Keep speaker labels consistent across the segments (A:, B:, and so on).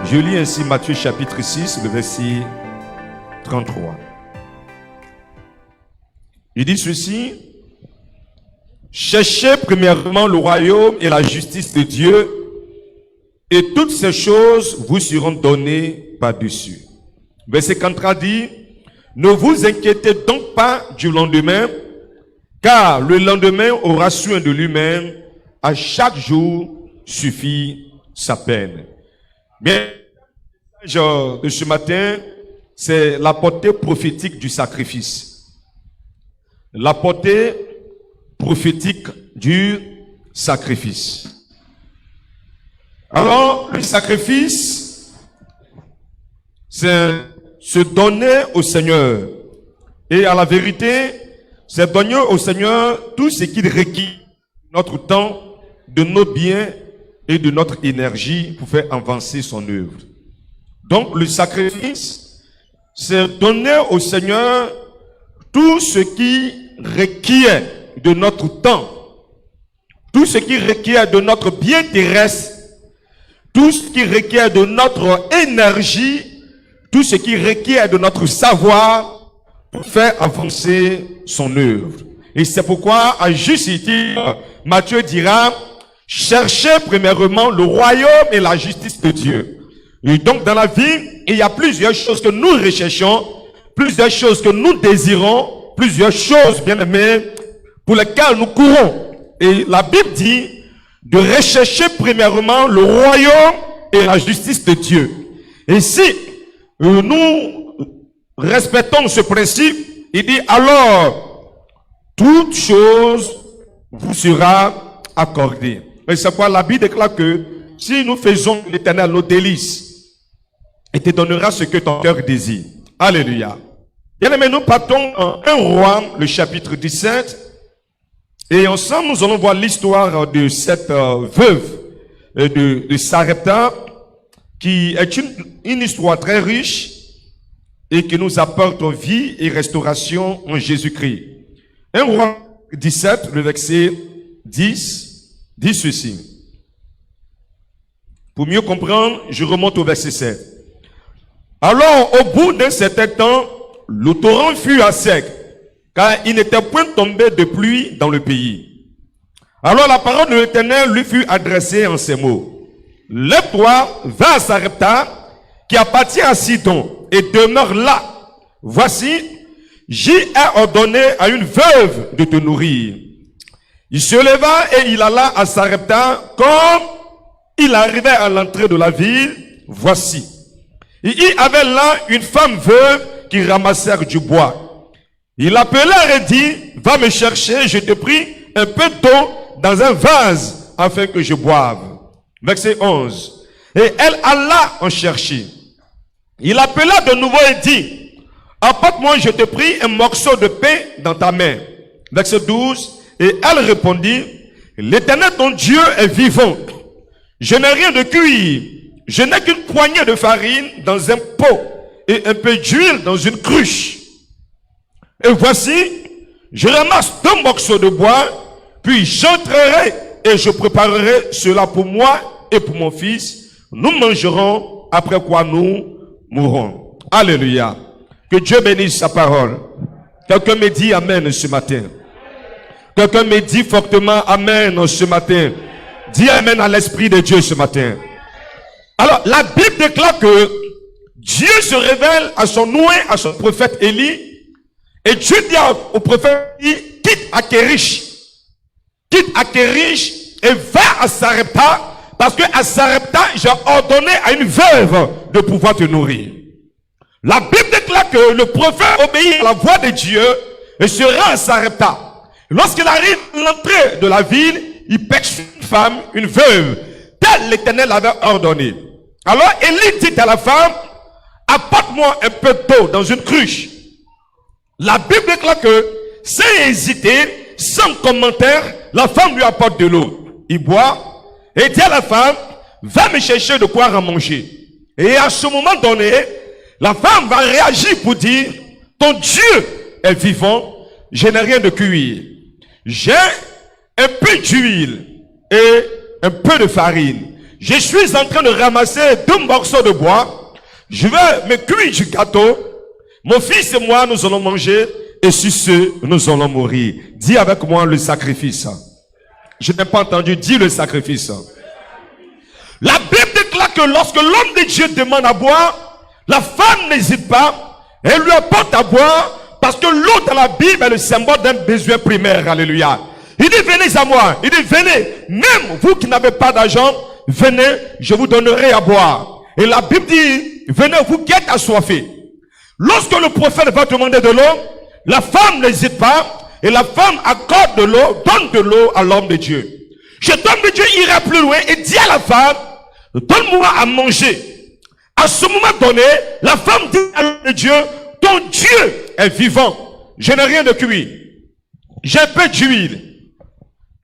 A: Je lis ainsi Matthieu chapitre 6, le verset 33. Il dit ceci: cherchez premièrement le royaume et la justice de Dieu, et toutes ces choses vous seront données par-dessus. Verset 43 dit: ne vous inquiétez donc pas du lendemain, car le lendemain aura soin de lui-même. À chaque jour suffit sa peine. Bien, le message de ce matin, c'est la portée prophétique du sacrifice. La portée prophétique du sacrifice. Alors, le sacrifice, c'est se donner au Seigneur. Et à la vérité, c'est donner au Seigneur tout ce qu'il requiert de notre temps, de nos biens et de notre énergie pour faire avancer son œuvre. Donc, le sacrifice, c'est donner au Seigneur tout ce qui requiert de notre temps, tout ce qui requiert de notre bien terrestre, tout ce qui requiert de notre énergie, tout ce qui requiert de notre savoir pour faire avancer son œuvre. Et c'est pourquoi, à juste titre, Matthieu dira: cherchez premièrement le royaume et la justice de Dieu. Et donc, dans la vie, il y a plusieurs choses que nous recherchons, plusieurs choses que nous désirons, plusieurs choses, bien aimés, pour lesquelles nous courons. Et la Bible dit de rechercher premièrement le royaume et la justice de Dieu. Et si nous respectons ce principe, il dit alors toute chose vous sera accordée. Et c'est pourquoi la Bible déclare que si nous faisons l'Éternel nos délices, il te donnera ce que ton cœur désire. Alléluia. Bien aimé, nous partons en 1 Roi, le chapitre 17. Et ensemble, nous allons voir l'histoire de cette veuve de Sarepta, qui est une histoire très riche et qui nous apporte vie et restauration en Jésus-Christ. 1 Roi 17, le verset 10, dit ceci. Pour mieux comprendre, je remonte au verset 7. Alors, au bout d'un certain temps, le torrent fut à sec, car il n'était point tombé de pluie dans le pays. Alors la parole de l'Éternel lui fut adressée en ces mots: lève-toi, va à Sarepta, qui appartient à Sidon, et demeure là. Voici, j'y ai ordonné à une veuve de te nourrir. Il se leva et il alla à Sarepta. Comme il arrivait à l'entrée de la ville, voici, il y avait là une femme veuve qui ramassait du bois. Il appela et dit: va me chercher, je te prie, un peu d'eau dans un vase, afin que je boive. Verset 11. Et elle alla en chercher. Il appela de nouveau et dit: apporte-moi, je te prie, un morceau de pain dans ta main. Verset 12. Et elle répondit: l'Éternel ton Dieu est vivant. Je n'ai rien de cuit. Je n'ai qu'une poignée de farine dans un pot et un peu d'huile dans une cruche. Et voici, je ramasse 2 morceaux de bois, puis j'entrerai et je préparerai cela pour moi et pour mon fils. Nous mangerons, après quoi nous mourrons. Alléluia. Que Dieu bénisse sa parole. Quelqu'un me dit amen ce matin. Quelqu'un me dit fortement amen ce matin. Dis amen à l'Esprit de Dieu ce matin. Alors, la Bible déclare que Dieu se révèle à son noué, à son prophète Élie. Et Dieu dit au prophète Élie: quitte Akérish. Quitte Akérish et va à Sarepta. Parce que à Sarepta, j'ai ordonné à une veuve de pouvoir te nourrir. La Bible déclare que le prophète obéit à la voix de Dieu et se rend à Sarepta. Lorsqu'il arrive à l'entrée de la ville, il pêche une femme, une veuve, tel l'Éternel avait ordonné. Alors Élie dit à la femme: apporte-moi un peu d'eau dans une cruche. La Bible déclare que, sans hésiter, sans commentaire, la femme lui apporte de l'eau. Il boit et dit à la femme: va me chercher de quoi à manger. Et à ce moment donné, la femme va réagir pour dire: ton Dieu est vivant, je n'ai rien de cuire. J'ai un peu d'huile et un peu de farine. je suis en train de ramasser 2 morceaux de bois. Je vais me cuire du gâteau. Mon fils et moi, nous allons manger. Et sur ce, nous allons mourir. Dis avec moi le sacrifice. Je n'ai pas entendu. Dis le sacrifice. La Bible déclare que lorsque l'homme de Dieu demande à boire, la femme n'hésite pas. Elle lui apporte à boire. Parce que l'eau dans la Bible est le symbole d'un besoin primaire. Alléluia. Il dit, venez à moi. Il dit, venez. Même vous qui n'avez pas d'argent, venez, je vous donnerai à boire. Et la Bible dit, venez, vous qui êtes assoiffés. Lorsque le prophète va demander de l'eau, la femme n'hésite pas. Et la femme accorde de l'eau, donne de l'eau à l'homme de Dieu. Cet homme de Dieu ira plus loin et dit à la femme, donne-moi à manger. À ce moment donné, la femme dit à l'homme de Dieu, ton Dieu est vivant. Je n'ai rien de cuit. J'ai un peu d'huile,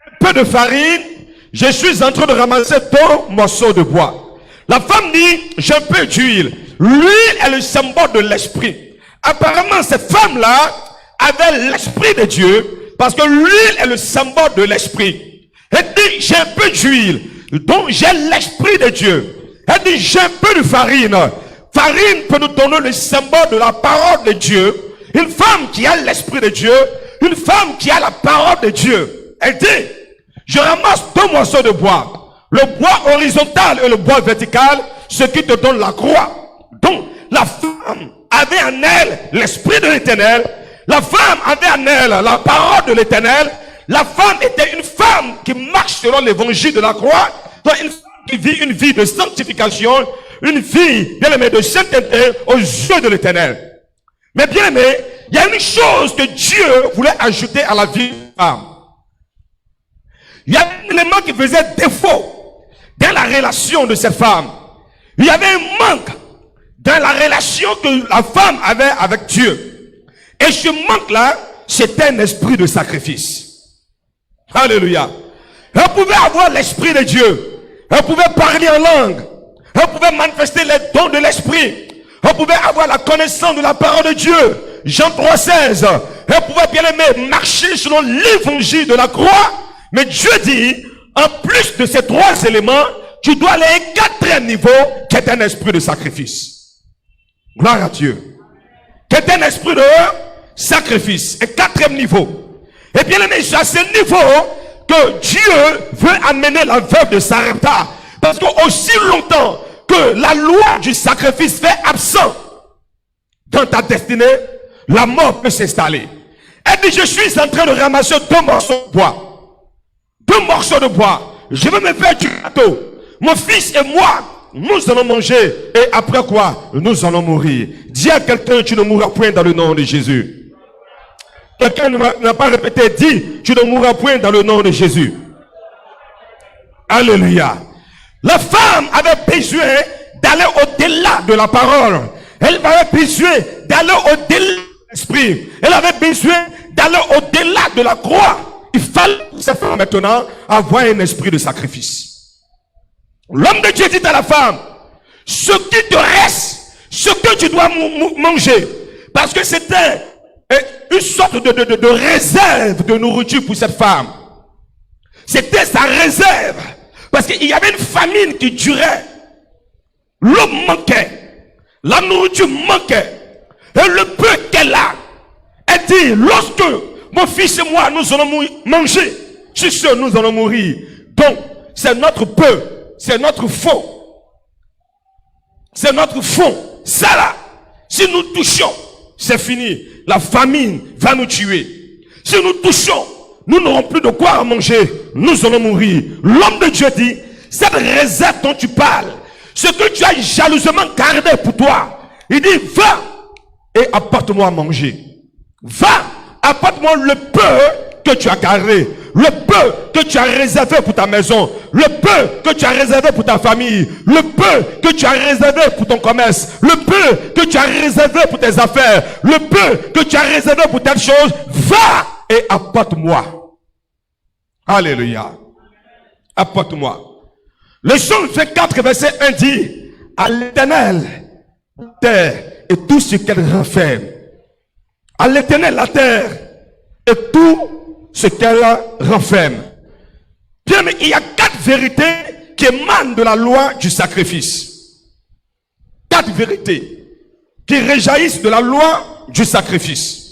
A: un peu de farine. Je suis en train de ramasser 2 morceaux de bois. La femme dit, j'ai un peu d'huile. L'huile est le symbole de l'esprit. Apparemment, cette femme-là avait l'esprit de Dieu, parce que l'huile est le symbole de l'esprit. Elle dit, j'ai un peu d'huile, donc j'ai l'esprit de Dieu. Elle dit, j'ai un peu de farine. Farine peut nous donner le symbole de la parole de Dieu. Une femme qui a l'esprit de Dieu, une femme qui a la parole de Dieu. Elle dit, je ramasse 2 morceaux de bois. Le bois horizontal et le bois vertical, ce qui te donne la croix. Donc, la femme avait en elle l'esprit de l'Éternel. La femme avait en elle la parole de l'Éternel. La femme était une femme qui marche selon l'évangile de la croix. Donc, une femme qui vit une vie de sanctification, une vie, bien aimé, de sainteté aux yeux de l'Éternel. Mais bien aimé, il y a une chose que Dieu voulait ajouter à la vie de la femme. Il y a un élément qui faisait défaut dans la relation de cette femme. Il y avait un manque dans la relation que la femme avait avec Dieu. Et ce manque-là, c'était un esprit de sacrifice. Alléluia. Elle pouvait avoir l'esprit de Dieu. Elle pouvait parler en langue. Elle pouvait manifester les dons de l'esprit. Elle pouvait avoir la connaissance de la parole de Dieu. Jean 3,16. Elle pouvait bien aimer marcher selon l'évangile de la croix. Mais Dieu dit, en plus de ces 3 éléments, tu dois aller à un 4e niveau, qui est un esprit de sacrifice. Gloire à Dieu. Qui est un esprit de sacrifice. Et 4e niveau. Et bien aimé, c'est à ce niveau que Dieu veut amener la veuve de Sarepta. Parce que aussi longtemps que la loi du sacrifice fait absent dans ta destinée, la mort peut s'installer. Elle dit, je suis en train de ramasser 2 morceaux de bois. 2 morceaux de bois. Je vais me faire du gâteau. Mon fils et moi, nous allons manger. Et après quoi? Nous allons mourir. Dis à quelqu'un, tu ne mourras point dans le nom de Jésus. Quelqu'un n'a pas répété, dis, tu ne mourras point dans le nom de Jésus. Alléluia. La femme avait besoin d'aller au-delà de la parole. Elle avait besoin d'aller au-delà de l'esprit. Elle avait besoin d'aller au-delà de la croix. Il fallait pour cette femme maintenant avoir un esprit de sacrifice. L'homme de Dieu dit à la femme, ce qui te reste, ce que tu dois manger, parce que c'était une sorte de réserve de nourriture pour cette femme. C'était sa réserve. Parce qu'il y avait une famine qui durait. L'eau manquait. La nourriture manquait. Et le peu qu'elle a, elle dit, lorsque mon fils et moi, nous allons manger, sur ce, nous allons mourir. Donc, c'est notre peu. C'est notre fond. C'est notre fond. Ça là, si nous touchons, c'est fini. La famine va nous tuer. Si nous touchons, nous n'aurons plus de quoi manger. Nous allons mourir. L'homme de Dieu dit, cette réserve dont tu parles, ce que tu as jalousement gardé pour toi, il dit, va et apporte-moi à manger. Va, apporte-moi le peu que tu as gardé, le peu que tu as réservé pour ta maison, le peu que tu as réservé pour ta famille, le peu que tu as réservé pour ton commerce, le peu que tu as réservé pour tes affaires, le peu que tu as réservé pour telle chose. Va et apporte-moi. Alléluia. Apporte-moi. Le Psaume 24, verset 1 dit, à l'Éternel, la terre et tout ce qu'elle renferme. À l'Éternel, la terre et tout ce qu'elle renferme. Bien, mais il y a 4 vérités qui émanent de la loi du sacrifice. 4 vérités qui réjaillissent de la loi du sacrifice.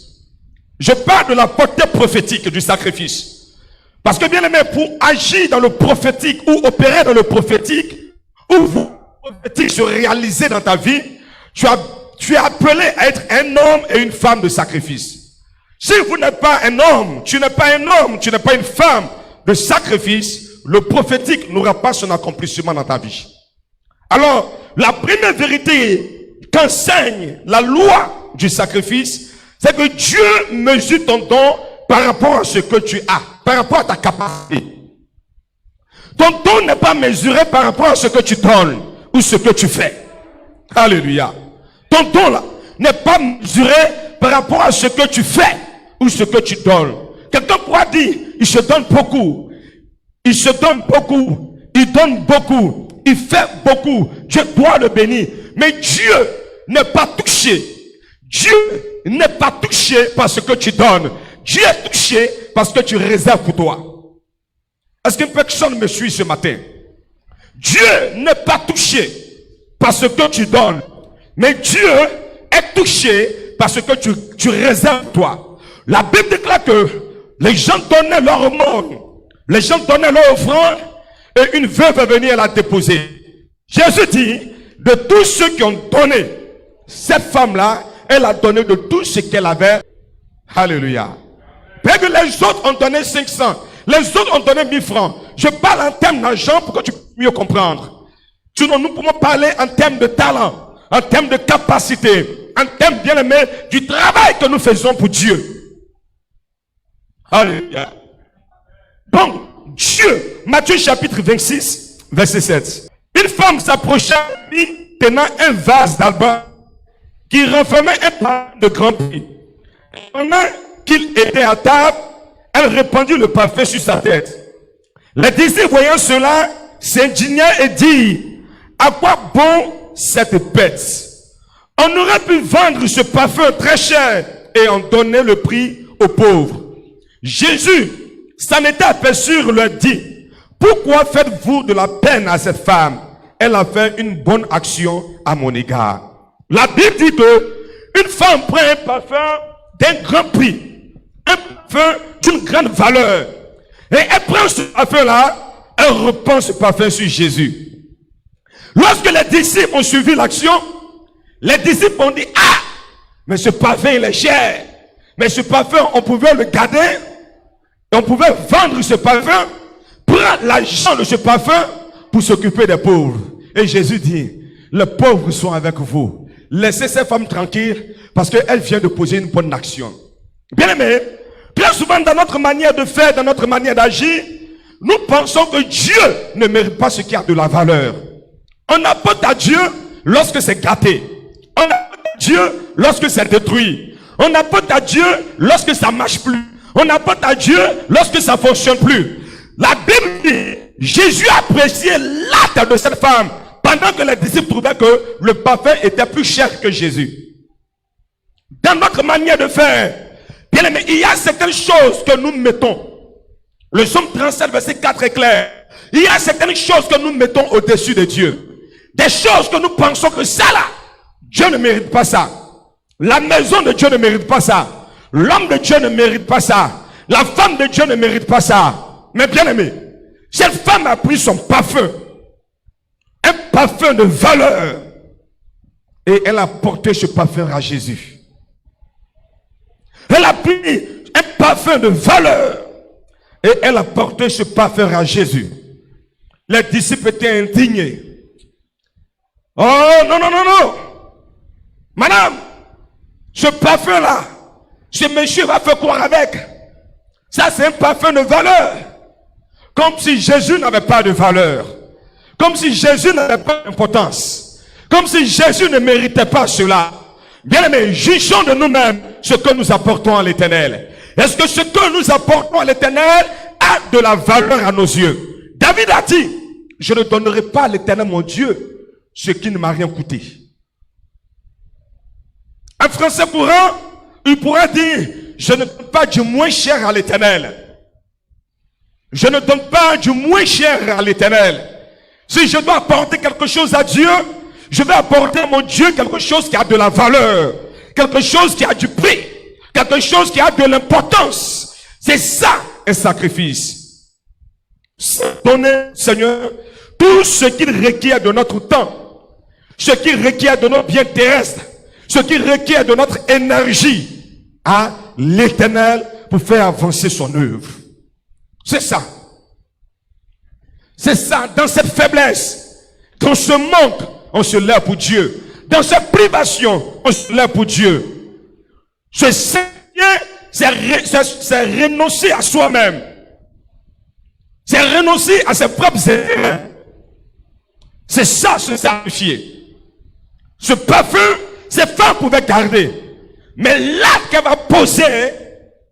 A: Je parle de la portée prophétique du sacrifice. Parce que bien aimé, pour agir dans le prophétique ou opérer dans le prophétique, ou le prophétique se réaliser dans ta vie, tu es appelé à être un homme et une femme de sacrifice. Si vous n'êtes pas un homme, tu n'es pas un homme, tu n'es pas une femme de sacrifice, le prophétique n'aura pas son accomplissement dans ta vie. Alors, la première vérité qu'enseigne la loi du sacrifice, c'est que Dieu mesure ton don par rapport à ce que tu as, par rapport à ta capacité. Ton don n'est pas mesuré par rapport à ce que tu donnes ou ce que tu fais. Alléluia. Ton don là n'est pas mesuré par rapport à ce que tu fais ou ce que tu donnes. Quelqu'un pourra dire, il se donne beaucoup. Il se donne beaucoup. Il donne beaucoup. Il fait beaucoup. Dieu doit le bénir. Mais Dieu n'est pas touché. Dieu n'est pas touché par ce que tu donnes. Dieu est touché parce que tu réserves pour toi. Est-ce qu'une personne me suit ce matin? Dieu n'est pas touché par ce que tu donnes. Mais Dieu est touché par ce que tu réserves pour toi. La Bible déclare que les gens donnaient leur aumône. Les gens donnaient leur offrande et une veuve est venue la déposer. Jésus dit, de tous ceux qui ont donné, cette femme-là, elle a donné de tout ce qu'elle avait. Alléluia. Parce que les autres ont donné 500. Les autres ont donné 1000 francs. Je parle en termes d'argent pour que tu puisses mieux comprendre. Sinon, nous pouvons parler en termes de talent, en termes de capacité, en termes, bien aimé, du travail que nous faisons pour Dieu. Alléluia. Donc, Dieu, Matthieu chapitre 26, verset 7. Une femme s'approcha de lui tenant un vase d'albâtre qui renfermait un parfum de grand prix. Pendant qu'il était à table, elle répandit le parfum sur sa tête. Les disciples, voyant cela, s'indignaient et dirent, à quoi bon cette bête? On aurait pu vendre ce parfum très cher et en donner le prix aux pauvres. Jésus s'en était aperçu, leur dit, pourquoi faites-vous de la peine à cette femme? Elle a fait une bonne action à mon égard. La Bible dit que une femme prend un parfum d'un grand prix, un parfum d'une grande valeur, et elle prend ce parfum-là, elle reprend ce parfum sur Jésus. Lorsque les disciples ont suivi l'action, les disciples ont dit, ah, mais ce parfum il est cher, mais ce parfum on pouvait le garder, on pouvait vendre ce parfum, prendre l'argent de ce parfum pour s'occuper des pauvres. Et Jésus dit, les pauvres sont avec vous. Laissez ces femmes tranquilles parce qu'elles viennent de poser une bonne action. Bien aimé, bien souvent dans notre manière de faire, dans notre manière d'agir, nous pensons que Dieu ne mérite pas ce qui a de la valeur. On apporte à Dieu lorsque c'est gâté. On apporte à Dieu lorsque c'est détruit. On apporte à Dieu lorsque ça marche plus. On apporte à Dieu lorsque ça fonctionne plus. La Bible dit, Jésus appréciait l'acte de cette femme pendant que les disciples trouvaient que le parfum était plus cher que Jésus. Dans notre manière de faire, bien aimé, il y a certaines choses que nous mettons. Le Psaume 37, verset 4 est clair. Il y a certaines choses que nous mettons au-dessus de Dieu. Des choses que nous pensons que ça là, Dieu ne mérite pas ça. La maison de Dieu ne mérite pas ça. L'homme de Dieu ne mérite pas ça. La femme de Dieu ne mérite pas ça. Mais bien aimé, cette femme a pris son parfum, un parfum de valeur, et elle a porté ce parfum à Jésus. Elle a pris un parfum de valeur et elle a porté ce parfum à Jésus. Les disciples étaient indignés. Oh non, non, non, non. Madame, ce parfum-là, ce monsieur va faire quoi avec? Ça, c'est un parfum de valeur. Comme si Jésus n'avait pas de valeur. Comme si Jésus n'avait pas d'importance. Comme si Jésus ne méritait pas cela. Bien aimé, jugeons de nous-mêmes ce que nous apportons à l'Éternel. Est-ce que ce que nous apportons à l'Éternel a de la valeur à nos yeux? David a dit, je ne donnerai pas à l'Éternel mon Dieu ce qui ne m'a rien coûté. Un Français courant, il pourrait dire, je ne donne pas du moins cher à l'Éternel. Je ne donne pas du moins cher à l'Éternel. Si je dois apporter quelque chose à Dieu, je vais apporter à mon Dieu quelque chose qui a de la valeur, quelque chose qui a du prix, quelque chose qui a de l'importance. C'est ça un sacrifice. Donner, Seigneur, tout ce qu'il requiert de notre temps, ce qu'il requiert de notre bien terrestre, ce qu'il requiert de notre énergie à l'Éternel pour faire avancer son œuvre. C'est ça. C'est ça, dans cette faiblesse, dans ce manque, on se lève pour Dieu. Dans cette privation, on se lève pour Dieu. Ce Seigneur, c'est renoncer à soi-même. C'est renoncer à ses propres intérêts. C'est ça, se sacrifier. Ce parfum, ces femmes pouvaient garder. Mais l'acte qu'elle va poser,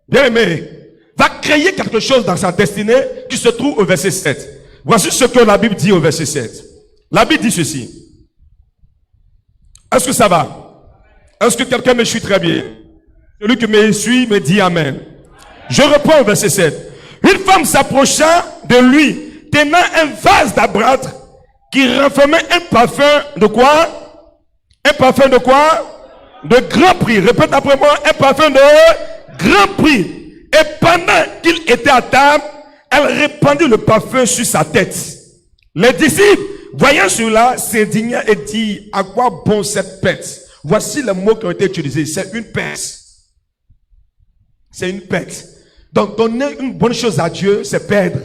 A: bien aimé, va créer quelque chose dans sa destinée qui se trouve au verset 7. Voici ce que la Bible dit au verset 7. La Bible dit ceci. Est-ce que ça va? Est-ce que quelqu'un me suit très bien? Celui qui me suit me dit Amen. Je reprends au verset 7. Une femme s'approcha de lui, tenant un vase d'abâtre qui renfermait un parfum de quoi? Un parfum de quoi? De grand prix. Répète après moi, un parfum de grand prix. Et pendant qu'il était à table, elle répandit le parfum sur sa tête. Les disciples, voyant cela, s'indignaient et dirent, à quoi bon cette perte? Voici les mots qui ont été utilisés. C'est une perte. C'est une perte. Donc, donner une bonne chose à Dieu, c'est perdre.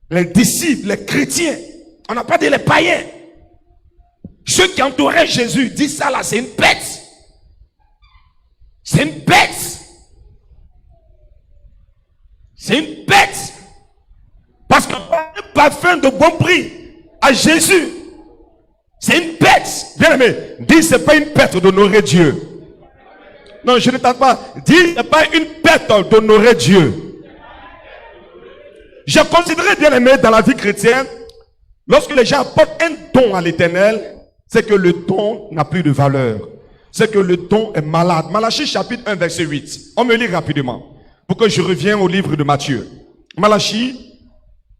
A: Les disciples, les chrétiens, on n'a pas dit les païens. Ceux qui entouraient Jésus disent ça là, c'est une perte. C'est une perte. C'est une perte. Parce qu'on parle de parfum de bon prix à Jésus. C'est une perte. Bien aimé, dis c'est pas une perte d'honorer Dieu. Non, je ne t'entends pas. Dis c'est pas une perte d'honorer Dieu. Je considère, bien aimé, dans la vie chrétienne, lorsque les gens apportent un don à l'Éternel, c'est que le don n'a plus de valeur. C'est que le don est malade. Malachie chapitre 1 verset 8. On me lit rapidement pour que je revienne au livre de Matthieu. Malachie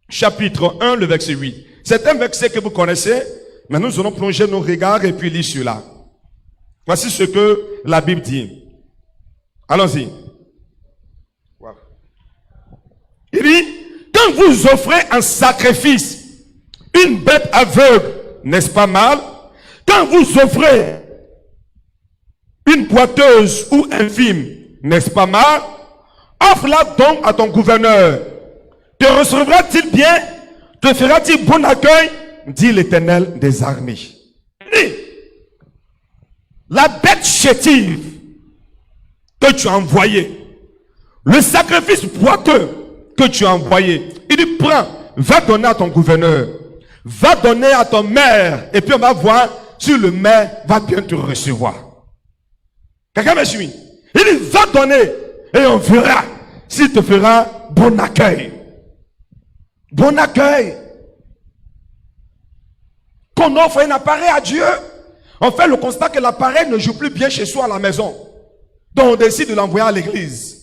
A: chapitre 1 le verset 8. C'est un verset que vous connaissez, mais nous allons plonger nos regards et puis lire cela. Voici ce que la Bible dit. Allons-y. Voilà. Il dit, quand vous offrez un sacrifice, une bête aveugle, n'est-ce pas mal? Quand vous offrez une boiteuse ou infime, n'est-ce pas mal? Offre-la donc à ton gouverneur. Te recevra-t-il bien? Te fera-t-il bon accueil? Dit l'Éternel des armées. La bête chétive que tu as envoyée, le sacrifice boiteux que tu as envoyé, il dit prends, va donner à ton gouverneur, va donner à ton maire, et puis on va voir si le maire va bien te recevoir. Quelqu'un me suit? Il dit va donner, et on verra s'il te fera bon accueil. Bon accueil. Qu'on offre un appareil à Dieu, on fait le constat que l'appareil ne joue plus bien chez soi à la maison. Donc on décide de l'envoyer à l'église.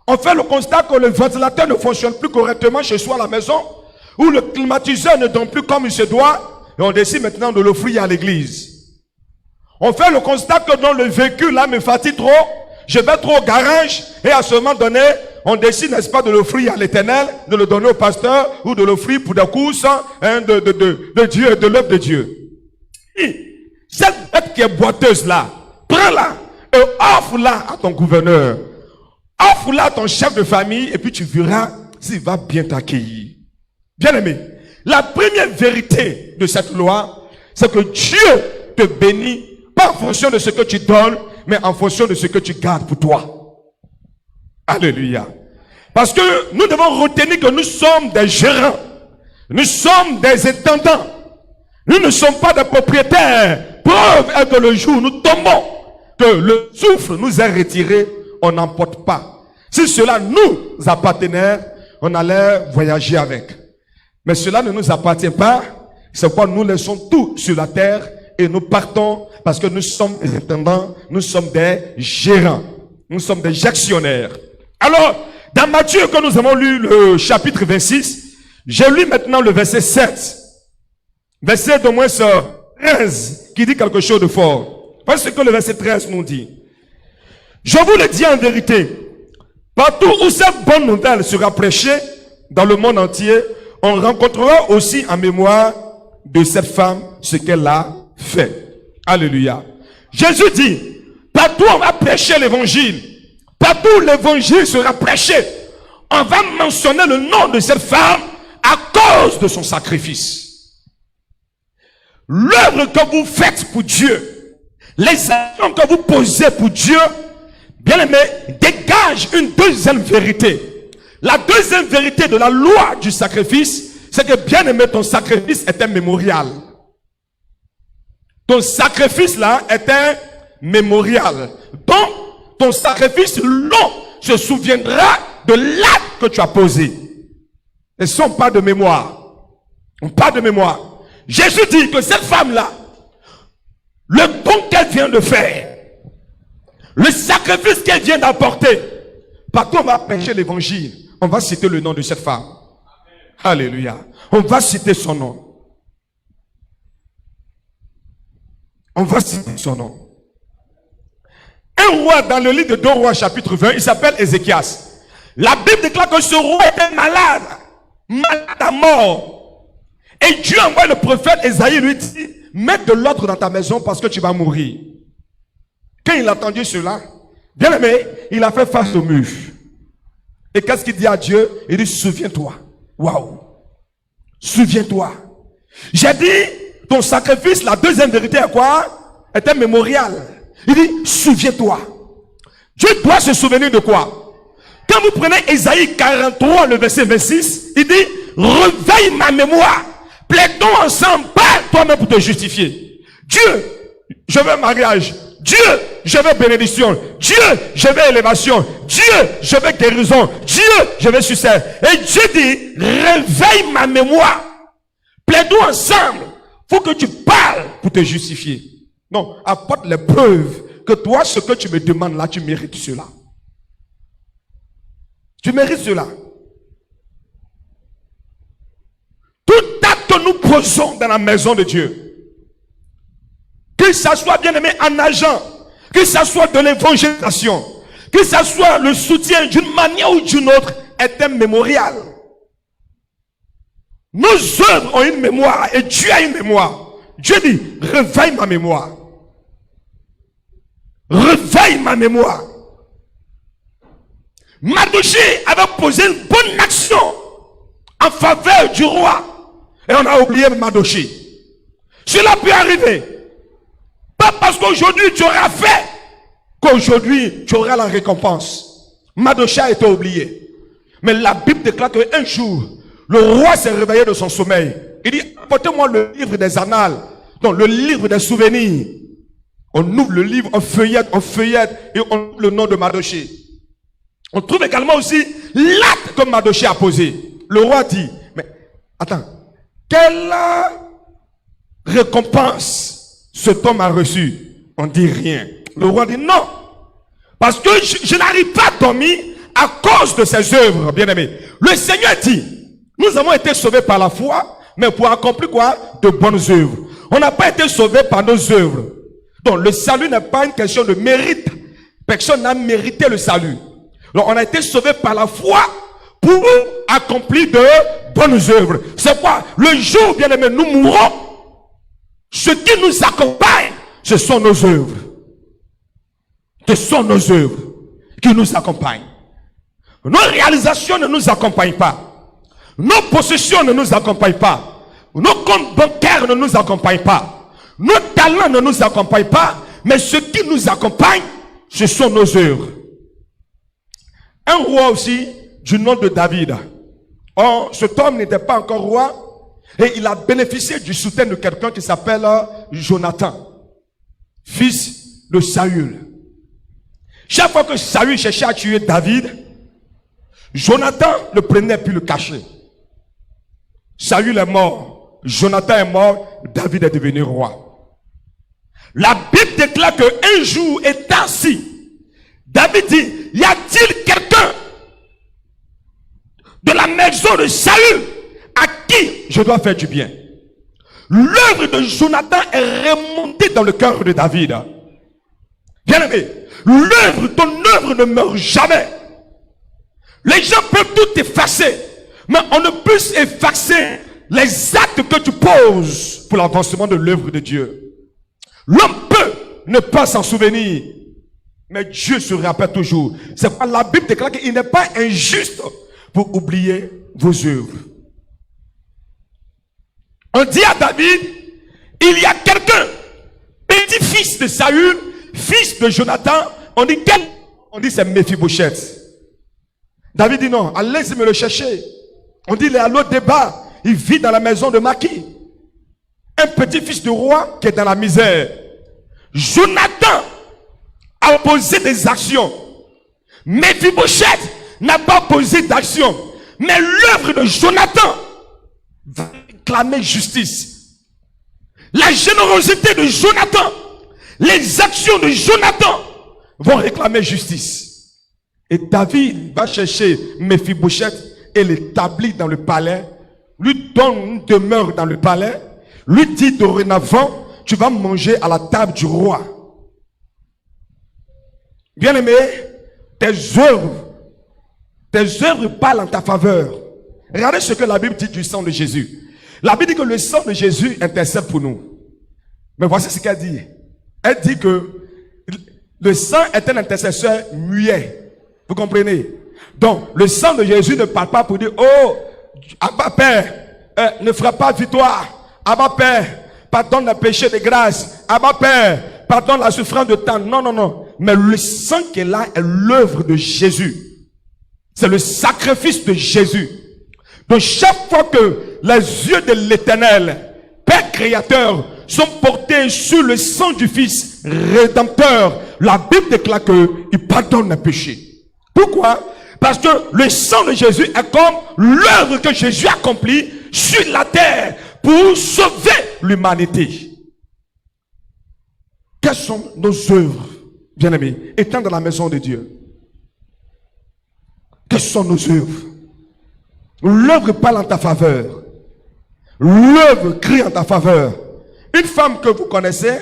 A: On fait le constat que le ventilateur ne fonctionne plus correctement chez soi à la maison, ou le climatiseur ne donne plus comme il se doit, et on décide maintenant de l'offrir à l'église. On fait le constat que dans le véhicule là me fatigue trop, je vais trop au garage, et à ce moment donné, on décide, n'est-ce pas, de l'offrir à l'Éternel, de le donner au pasteur, ou de l'offrir pour des courses de Dieu et de l'œuvre de Dieu. Et cette bête qui est boiteuse là, prends-la et offre-la à ton gouverneur. Offre-la à ton chef de famille et puis tu verras s'il va bien t'accueillir. Bien aimé, la première vérité de cette loi, c'est que Dieu te bénit, pas en fonction de ce que tu donnes, mais en fonction de ce que tu gardes pour toi. Alléluia. Parce que nous devons retenir que nous sommes des gérants. Nous sommes des intendants. Nous ne sommes pas des propriétaires. Preuve est que le jour où nous tombons, que le souffle nous est retiré, on n'emporte pas. Si cela nous appartenait, on allait voyager avec. Mais cela ne nous appartient pas. C'est pourquoi nous laissons tout sur la terre et nous partons parce que nous sommes des intendants, nous sommes des gérants, nous sommes des gestionnaires. Alors, dans Matthieu, quand nous avons lu le chapitre 26, J'ai lu maintenant le verset 7. Verset d'au moins 13 qui dit quelque chose de fort. Parce que le verset 13 nous dit. Je vous le dis en vérité. Partout où cette bonne nouvelle sera prêchée dans le monde entier, on rencontrera aussi en mémoire de cette femme ce qu'elle a fait. Alléluia. Jésus dit, partout on va prêcher l'évangile. Partout l'évangile sera prêché. On va mentionner le nom de cette femme à cause de son sacrifice. L'œuvre que vous faites pour Dieu, les actions que vous posez pour Dieu, bien aimé, dégage une deuxième vérité. La deuxième vérité de la loi du sacrifice, c'est que bien aimé, ton sacrifice est un mémorial. Ton sacrifice là est un mémorial. Donc, ton sacrifice long se souviendra de l'acte que tu as posé. Et ce sont pas de mémoire. Pas de mémoire. Jésus dit que cette femme-là, le don qu'elle vient de faire, le sacrifice qu'elle vient d'apporter, partout on va prêcher l'évangile, on va citer le nom de cette femme. Alléluia. On va citer son nom. On va citer son nom. Un roi dans le livre de 2 Rois chapitre 20, il s'appelle Ézéchias. La Bible déclare que ce roi était malade. Malade à mort. Et Dieu envoie le prophète Esaïe, lui dit, mets de l'ordre dans ta maison parce que tu vas mourir. Quand il a entendu cela, bien aimé, il a fait face au mur. Et qu'est-ce qu'il dit à Dieu? Il dit, souviens-toi. Waouh. Souviens-toi. J'ai dit, ton sacrifice, la deuxième vérité est quoi? Est un mémorial. Il dit, souviens-toi. Dieu doit se souvenir de quoi? Quand vous prenez Ésaïe 43, le verset 26, il dit, réveille ma mémoire. Plaidons ensemble, parle toi-même pour te justifier. Dieu, je veux mariage. Dieu, je veux bénédiction. Dieu, je veux élévation. Dieu, je veux guérison. Dieu, je veux succès. Et Dieu dit, réveille ma mémoire. Plaidons ensemble. Faut que tu parles pour te justifier. Non, apporte les preuves que toi, ce que tu me demandes là, tu mérites cela. Tu mérites cela. Tout acte que nous posons dans la maison de Dieu, que ça soit bien aimé en agent, que ça soit de l'évangélisation, que ça soit le soutien d'une manière ou d'une autre, est un mémorial. Nos œuvres ont une mémoire et Dieu a une mémoire. Dieu dit, réveille ma mémoire. Réveille ma mémoire. Mardochée avait posé une bonne action en faveur du roi. Et on a oublié Mardochée. Cela peut arriver. Pas parce qu'aujourd'hui tu auras fait qu'aujourd'hui tu auras la récompense. Mardochée a été oublié. Mais la Bible déclare qu'un jour, le roi s'est réveillé de son sommeil. Il dit, apportez-moi le livre des annales. Donc le livre des souvenirs. On ouvre le livre, on feuillette et on ouvre le nom de Mardochée. On trouve également aussi l'acte que Mardochée a posé. Le roi dit, mais attends, quelle récompense cet homme a reçu? On dit rien. Le roi dit non. Parce que je n'arrive pas à dormir à cause de ses œuvres, bien aimés. Le Seigneur dit, nous avons été sauvés par la foi, mais pour accomplir quoi? De bonnes œuvres. On n'a pas été sauvés par nos œuvres. Donc le salut n'est pas une question de mérite. Personne n'a mérité le salut. Donc on a été sauvés par la foi pour accomplir de bonnes œuvres. C'est quoi? Le jour, bien aimé, nous mourrons. Ce qui nous accompagne, ce sont nos œuvres. Ce sont nos œuvres qui nous accompagnent. Nos réalisations ne nous accompagnent pas. Nos possessions ne nous accompagnent pas. Nos comptes bancaires ne nous accompagnent pas. Nos talents ne nous accompagnent pas. Mais ce qui nous accompagne, ce sont nos œuvres. Un roi aussi, du nom de David. Or, cet homme n'était pas encore roi. Et il a bénéficié du soutien de quelqu'un qui s'appelle Jonathan, fils de Saül. Chaque fois que Saül cherchait à tuer David, Jonathan le prenait puis le cachait. Saül est mort, Jonathan est mort, David est devenu roi. La Bible déclare qu'un jour étant assis, David dit, y a-t-il quelqu'un de la maison de Saül à qui je dois faire du bien. L'œuvre de Jonathan est remontée dans le cœur de David. Bien aimé, ton œuvre ne meurt jamais. Les gens peuvent tout effacer, mais on ne peut effacer les actes que tu poses pour l'avancement de l'œuvre de Dieu. L'homme peut ne pas s'en souvenir, mais Dieu se rappelle toujours. C'est pourquoi la Bible déclare qu'il n'est pas injuste pour oublier vos œuvres. On dit à David, il y a quelqu'un, petit-fils de Saül, fils de Jonathan, on dit quel? On dit c'est Méphibosheth. David dit non, allez-y me le chercher. On dit il est à l'autre débat, il vit dans la maison de Maki. Un petit-fils de roi qui est dans la misère. Jonathan a posé des actions. Méphibosheth n'a pas posé d'action. Mais l'œuvre de Jonathan va réclamer justice. La générosité de Jonathan, les actions de Jonathan vont réclamer justice. Et David va chercher Méphibosheth et l'établit dans le palais, lui donne une demeure dans le palais, lui dit dorénavant, tu vas manger à la table du roi. Bien-aimé, tes œuvres parlent en ta faveur. Regardez ce que la Bible dit du sang de Jésus. La Bible dit que le sang de Jésus intercède pour nous. Mais voici ce qu'elle dit. Elle dit que le sang est un intercesseur muet. Vous comprenez? Donc, le sang de Jésus ne parle pas pour dire, oh, Abba Père, ne fera pas victoire. Abba Père, pardonne le péché de grâce. Abba Père, pardonne la souffrance de temps. Non, non, non. Mais le sang qui est là est l'œuvre de Jésus. C'est le sacrifice de Jésus. Donc chaque fois que les yeux de l'Éternel, Père créateur, sont portés sur le sang du Fils rédempteur, la Bible déclare qu'il pardonne les péchés. Pourquoi? Parce que le sang de Jésus est comme l'œuvre que Jésus accomplit sur la terre pour sauver l'humanité. Quelles sont nos œuvres, bien-aimés, étant dans la maison de Dieu? Quelles sont nos œuvres? L'œuvre parle en ta faveur. L'œuvre crie en ta faveur. Une femme que vous connaissez,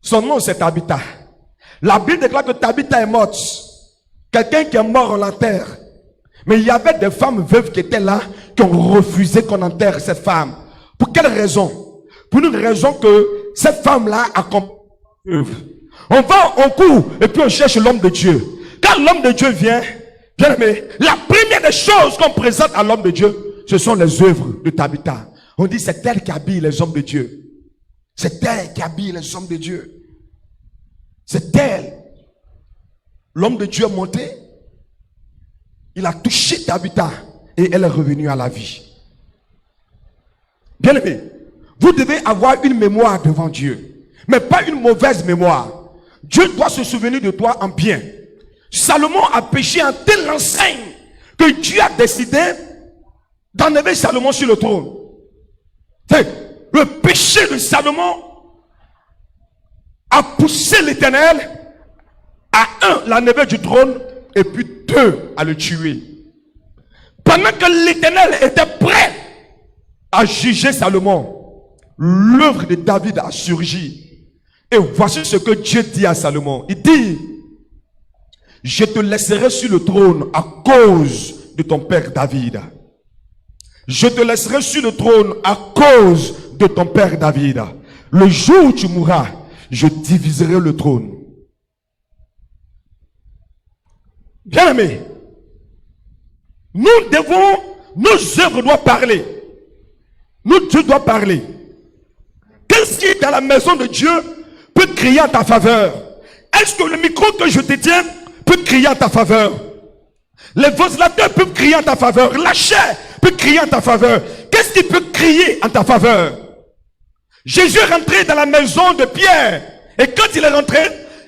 A: son nom c'est Tabitha. La Bible déclare que Tabitha est morte. Quelqu'un qui est mort, on l'enterre. Mais il y avait des femmes veuves qui étaient là, qui ont refusé qu'on enterre cette femme. Pour quelle raison? Pour une raison que cette femme-là a compris. On va, on court, et puis on cherche l'homme de Dieu. Quand l'homme de Dieu vient, bien aimé, la première des choses qu'on présente à l'homme de Dieu, ce sont les œuvres de Tabitha. On dit c'est elle qui habille les hommes de Dieu. C'est elle qui habille les hommes de Dieu. C'est elle. L'homme de Dieu est monté. Il a touché Tabitha et elle est revenue à la vie. Bien aimé, vous devez avoir une mémoire devant Dieu, mais pas une mauvaise mémoire. Dieu doit se souvenir de toi en bien. Salomon a péché en telle enseigne que Dieu a décidé d'enlever Salomon sur le trône. Le péché de Salomon a poussé l'Éternel à l'enlever du trône et puis 2 à le tuer. Pendant que l'Éternel était prêt à juger Salomon, l'œuvre de David a surgi. Et voici ce que Dieu dit à Salomon. Il dit, je te laisserai sur le trône à cause de ton père David. Je te laisserai sur le trône à cause de ton père David. Le jour où tu mourras, je diviserai le trône. Bien aimé, nous devons, nos œuvres doivent parler. Nous, Dieu doit parler. Qu'est-ce qui est dans la maison de Dieu peut crier en ta faveur? Est-ce que le micro que je détiens peut crier en ta faveur? Les ventilateurs peuvent crier en ta faveur. La chair peut crier en ta faveur. Qu'est-ce qui peut crier en ta faveur? Jésus est rentré dans la maison de Pierre. Et quand il est rentré,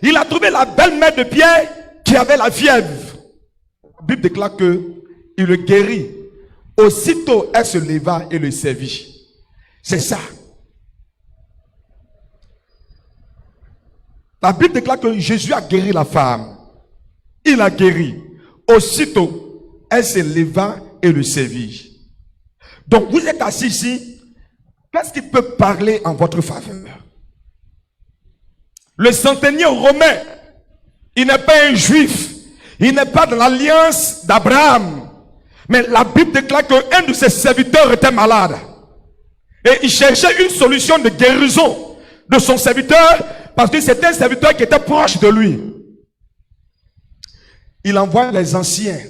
A: il a trouvé la belle-mère de Pierre qui avait la fièvre. La Bible déclare que il le guérit. Aussitôt, elle se leva et le servit. C'est ça. La Bible déclare que Jésus a guéri la femme. Il a guéri. Aussitôt, elle se leva et le servit. Donc vous êtes assis ici. Qu'est-ce qui peut parler en votre faveur? Le centenier romain, il n'est pas un juif. Il n'est pas dans l'alliance d'Abraham. Mais la Bible déclare qu'un de ses serviteurs était malade. Et il cherchait une solution de guérison de son serviteur parce que c'était un serviteur qui était proche de lui. Il envoie les anciens.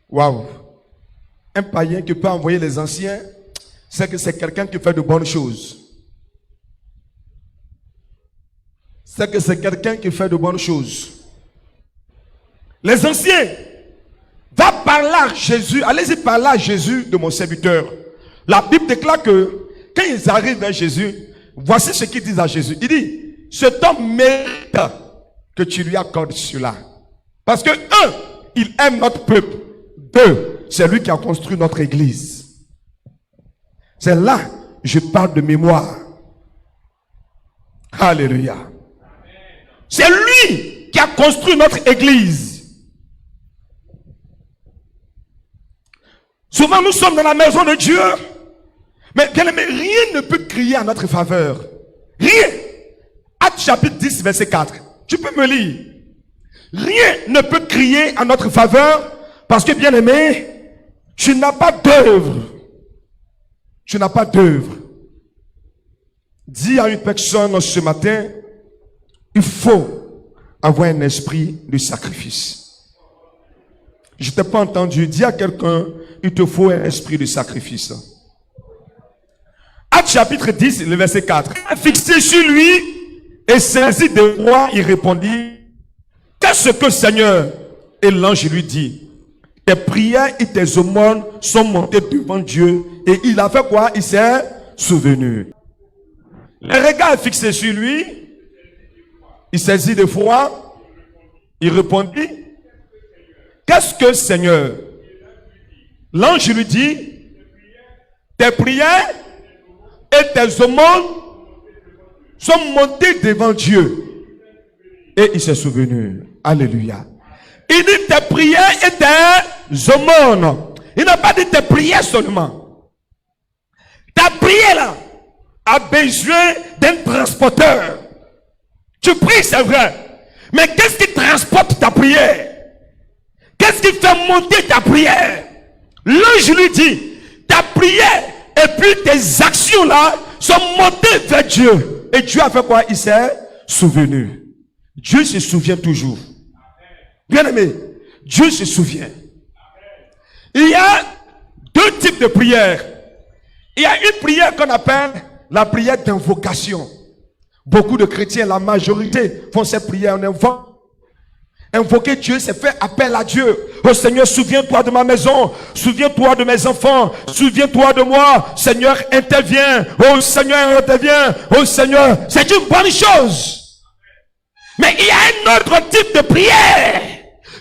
A: Waouh! Un païen qui peut envoyer les anciens, c'est que c'est quelqu'un qui fait de bonnes choses. C'est que c'est quelqu'un qui fait de bonnes choses. Les anciens, va parler à Jésus, allez-y parler à Jésus de mon serviteur. La Bible déclare que quand ils arrivent vers Jésus, voici ce qu'ils disent à Jésus. Il dit, cet homme mérite que tu lui accordes cela. Parce que un, il aime notre peuple. Deux, c'est lui qui a construit notre église. C'est là, je parle de mémoire. Alléluia. C'est lui qui a construit notre église. Souvent nous sommes dans la maison de Dieu. Mais bien aimé, rien ne peut crier en notre faveur. Rien. Actes chapitre 10, verset 4. Tu peux me lire. Rien ne peut crier en notre faveur. Parce que bien aimé, tu n'as pas d'œuvre. Tu n'as pas d'œuvre. Dis à une personne ce matin, il faut avoir un esprit de sacrifice. Je ne t'ai pas entendu. Dis à quelqu'un, il te faut un esprit de sacrifice. Actes chapitre 10, le verset 4. Fixé sur lui et saisi de roi, il répondit, qu'est-ce que Seigneur? Et l'ange lui dit, tes prières et tes aumônes sont montées devant Dieu. Et il a fait quoi? Il s'est souvenu. Le regard est fixé sur lui. Il saisit de froid. Il répondit, qu'est-ce que Seigneur? L'ange lui dit, tes prières et tes aumônes sont montées devant Dieu. Et il s'est souvenu. Alléluia. Il dit tes prières et tes aumônes. Il n'a pas dit tes prières seulement. Ta prière là a besoin d'un transporteur. Tu pries, c'est vrai. Mais qu'est-ce qui transporte ta prière? Qu'est-ce qui fait monter ta prière? L'ange lui dit, ta prière et puis tes actions là sont montées vers Dieu. Et Dieu a fait quoi? Il s'est souvenu. Dieu se souvient toujours. Bien aimé, Dieu se souvient. Il y a deux types de prières. Il y a une prière qu'on appelle la prière d'invocation. Beaucoup de chrétiens, la majorité, font cette prière en invoquant. Invoquer Dieu, c'est faire appel à Dieu. Oh Seigneur, souviens-toi de ma maison. Souviens-toi de mes enfants. Souviens-toi de moi. Seigneur, interviens. Oh Seigneur, interviens. Oh Seigneur, c'est une bonne chose. Mais il y a un autre type de prière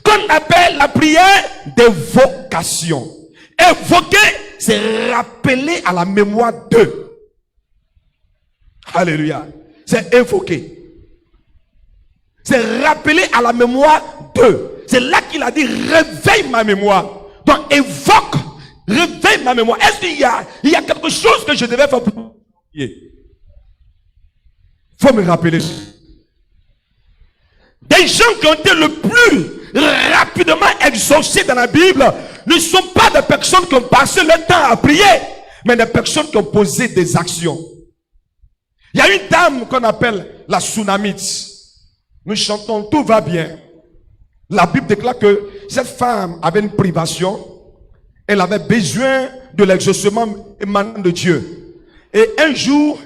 A: qu'on appelle la prière d'évocation. Évoquer, c'est rappeler à la mémoire d'eux. Alléluia. C'est évoquer. C'est rappeler à la mémoire d'eux. C'est là qu'il a dit, réveille ma mémoire. Donc évoque, réveille ma mémoire. Est-ce qu'il y a quelque chose que je devais faire pour... Il faut me rappeler. Des gens qui ont été le plus rapidement exaucés dans la Bible ne sont pas des personnes qui ont passé leur temps à prier, mais des personnes qui ont posé des actions. Il y a une dame qu'on appelle la Sunamite. Nous chantons, tout va bien. La Bible déclare que cette femme avait une privation. Elle avait besoin de l'exaucement émanant de Dieu. Et un jour,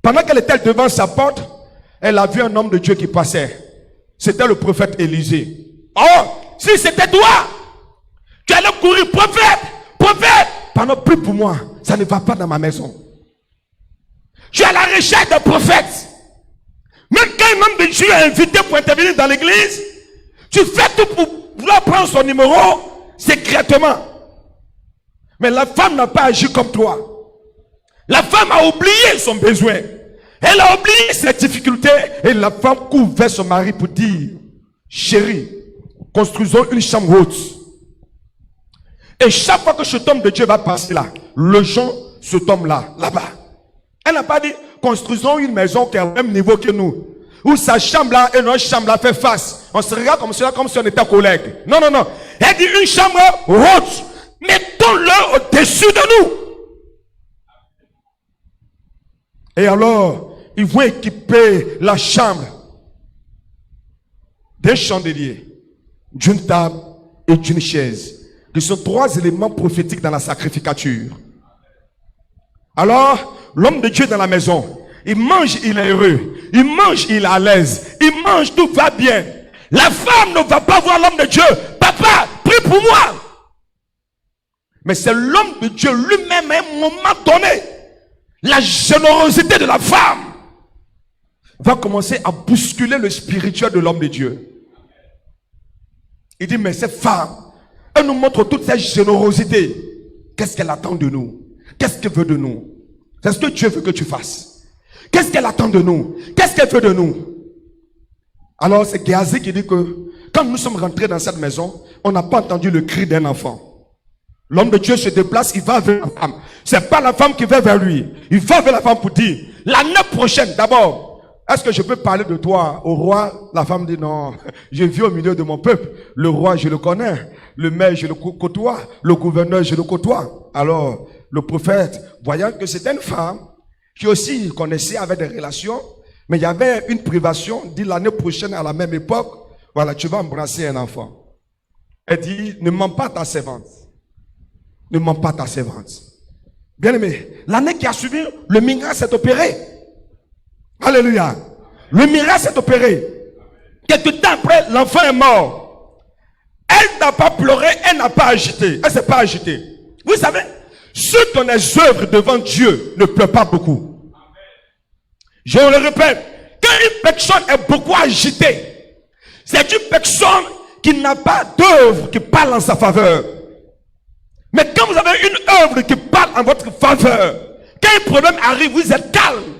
A: pendant qu'elle était devant sa porte, elle a vu un homme de Dieu qui passait. C'était le prophète Élisée. Oh, si c'était toi, tu allais courir, prophète, prophète. Pardon, prie pour moi, ça ne va pas dans ma maison. Je suis à la recherche d'un prophète. Même quand un homme de Dieu est invité pour intervenir dans l'église, tu fais tout pour vouloir prendre son numéro secrètement. Mais la femme n'a pas agi comme toi. La femme a oublié son besoin. Elle a oublié ses difficultés. Et la femme court vers son mari pour dire, chérie, construisons une chambre haute. Et chaque fois que cet homme de Dieu va passer là, logeons cet homme là-bas. Elle n'a pas dit, construisons une maison qui est au même niveau que nous. Où sa chambre là et notre chambre là fait face. On se regarde comme si on était collègues. Non, non, non. Elle dit une chambre haute. Mettons-le au-dessus de nous. Et alors, ils vont équiper la chambre d'un chandelier, d'une table et d'une chaise. Ce sont 3 éléments prophétiques dans la sacrificature. Alors, l'homme de Dieu dans la maison, il mange, il est heureux. Il mange, il est à l'aise. Il mange, tout va bien. La femme ne va pas voir l'homme de Dieu. Papa, prie pour moi. Mais c'est l'homme de Dieu lui-même à un moment donné. La générosité de la femme va commencer à bousculer le spirituel de l'homme de Dieu. Il dit, mais cette femme, elle nous montre toute cette générosité. Qu'est-ce qu'elle attend de nous? Qu'est-ce qu'elle veut de nous? C'est ce que Dieu veut que tu fasses. Qu'est-ce qu'elle attend de nous? Qu'est-ce qu'elle veut de nous? Alors c'est Géasi qui dit que quand nous sommes rentrés dans cette maison, on n'a pas entendu le cri d'un enfant. L'homme de Dieu se déplace, il va vers la femme. C'est pas la femme qui va vers lui. Il va vers la femme pour dire, l'année prochaine, d'abord, est-ce que je peux parler de toi au roi? La femme dit non, je vis au milieu de mon peuple. Le roi, je le connais. Le maire, je le côtoie. Le gouverneur, je le côtoie. Alors, le prophète, voyant que c'était une femme qui aussi connaissait, avait des relations, mais il y avait une privation, dit l'année prochaine à la même époque, voilà, tu vas embrasser un enfant. Elle dit, ne mens pas ta servante. Ne mens pas ta servante. Bien aimé, l'année qui a suivi, le miracle s'est opéré. Alléluia. Le miracle s'est opéré. Quelque temps après, l'enfant est mort. Elle n'a pas pleuré, elle n'a pas agité. Elle ne s'est pas agitée. Vous savez, ceux qui ont des œuvres devant Dieu ne pleurent pas beaucoup. Je le répète, quand une personne est beaucoup agitée, c'est une personne qui n'a pas d'œuvre qui parle en sa faveur. Mais quand vous avez une œuvre qui parle en votre faveur, quand un problème arrive, vous êtes calme.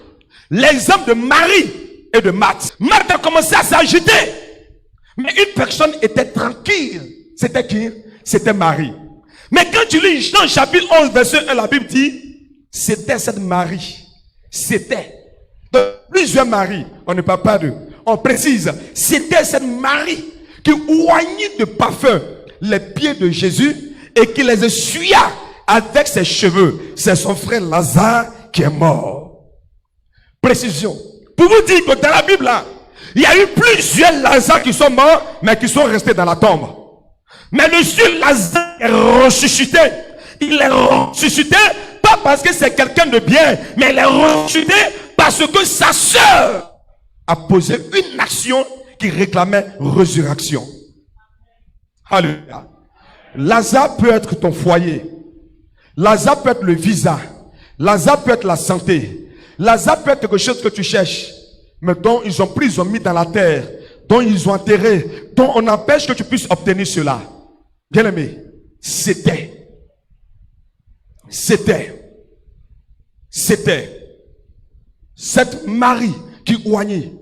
A: L'exemple de Marie et de Marthe. Marthe a commencé à s'agiter. Mais une personne était tranquille. C'était qui? C'était Marie. Mais quand tu lis Jean chapitre 11, verset 1, la Bible dit, c'était cette Marie. C'était. Donc, plusieurs Maries. On ne parle pas d'eux. On précise. C'était cette Marie qui oignit de parfum les pieds de Jésus et qui les essuya avec ses cheveux. C'est son frère Lazare qui est mort. Précision. Pour vous dire que dans la Bible, là, il y a eu plusieurs Lazare qui sont morts, mais qui sont restés dans la tombe. Mais le seul Lazare est ressuscité. Il est ressuscité, pas parce que c'est quelqu'un de bien, mais il est ressuscité parce que sa sœur a posé une action qui réclamait résurrection. Alléluia. Lazare peut être ton foyer. Lazare peut être le visa. Lazare peut être la santé. Lazare peut être quelque chose que tu cherches, mais dont ils ont pris, ils ont mis dans la terre, dont ils ont enterré, dont on empêche que tu puisses obtenir cela. Bien aimé, c'était cette Marie qui oignait.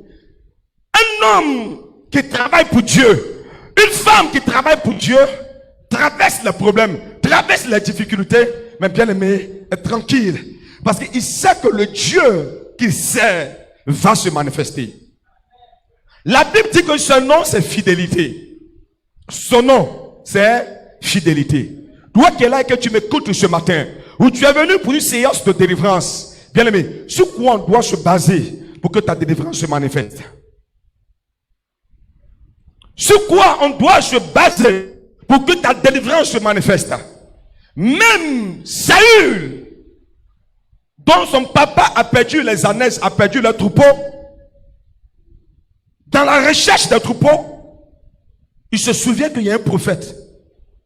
A: Un homme qui travaille pour Dieu, une femme qui travaille pour Dieu, traverse les problèmes, traverse les difficultés, mais bien aimé, est tranquille. Parce qu'il sait que le Dieu qu'il sert va se manifester. La Bible dit que son nom, c'est fidélité. Son nom, c'est fidélité. Toi qui es là et que tu m'écoutes ce matin, où tu es venu pour une séance de délivrance, bien aimé, sur quoi on doit se baser pour que ta délivrance se manifeste? Sur quoi on doit se baser pour que ta délivrance se manifeste? Même Saül, dont son papa a perdu les ânes, a perdu le troupeau, dans la recherche des troupeaux, il se souvient qu'il y a un prophète.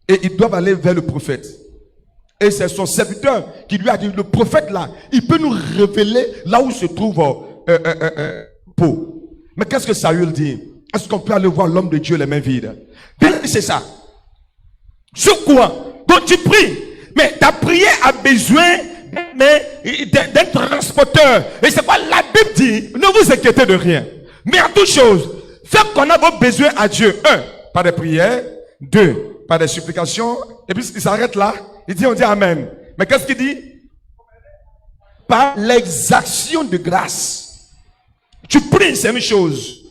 A: Et ils doivent aller vers le prophète. Et c'est son serviteur qui lui a dit, le prophète là, il peut nous révéler là où se trouve Pau. Mais qu'est-ce que Saül dit? Est-ce qu'on peut aller voir l'homme de Dieu les mains vides? C'est ça. Sur quoi? Quand tu pries, mais ta prière a besoin d'un transporteur. Et c'est quoi la Bible dit? Ne vous inquiétez de rien. Mais en toute chose, faites qu'on a vos besoins à Dieu. 1, par des prières. 2, par des supplications. Et puis il s'arrête là. Il dit, on dit Amen. Mais qu'est-ce qu'il dit? Par l'exaction de grâce. Tu pries, c'est une chose.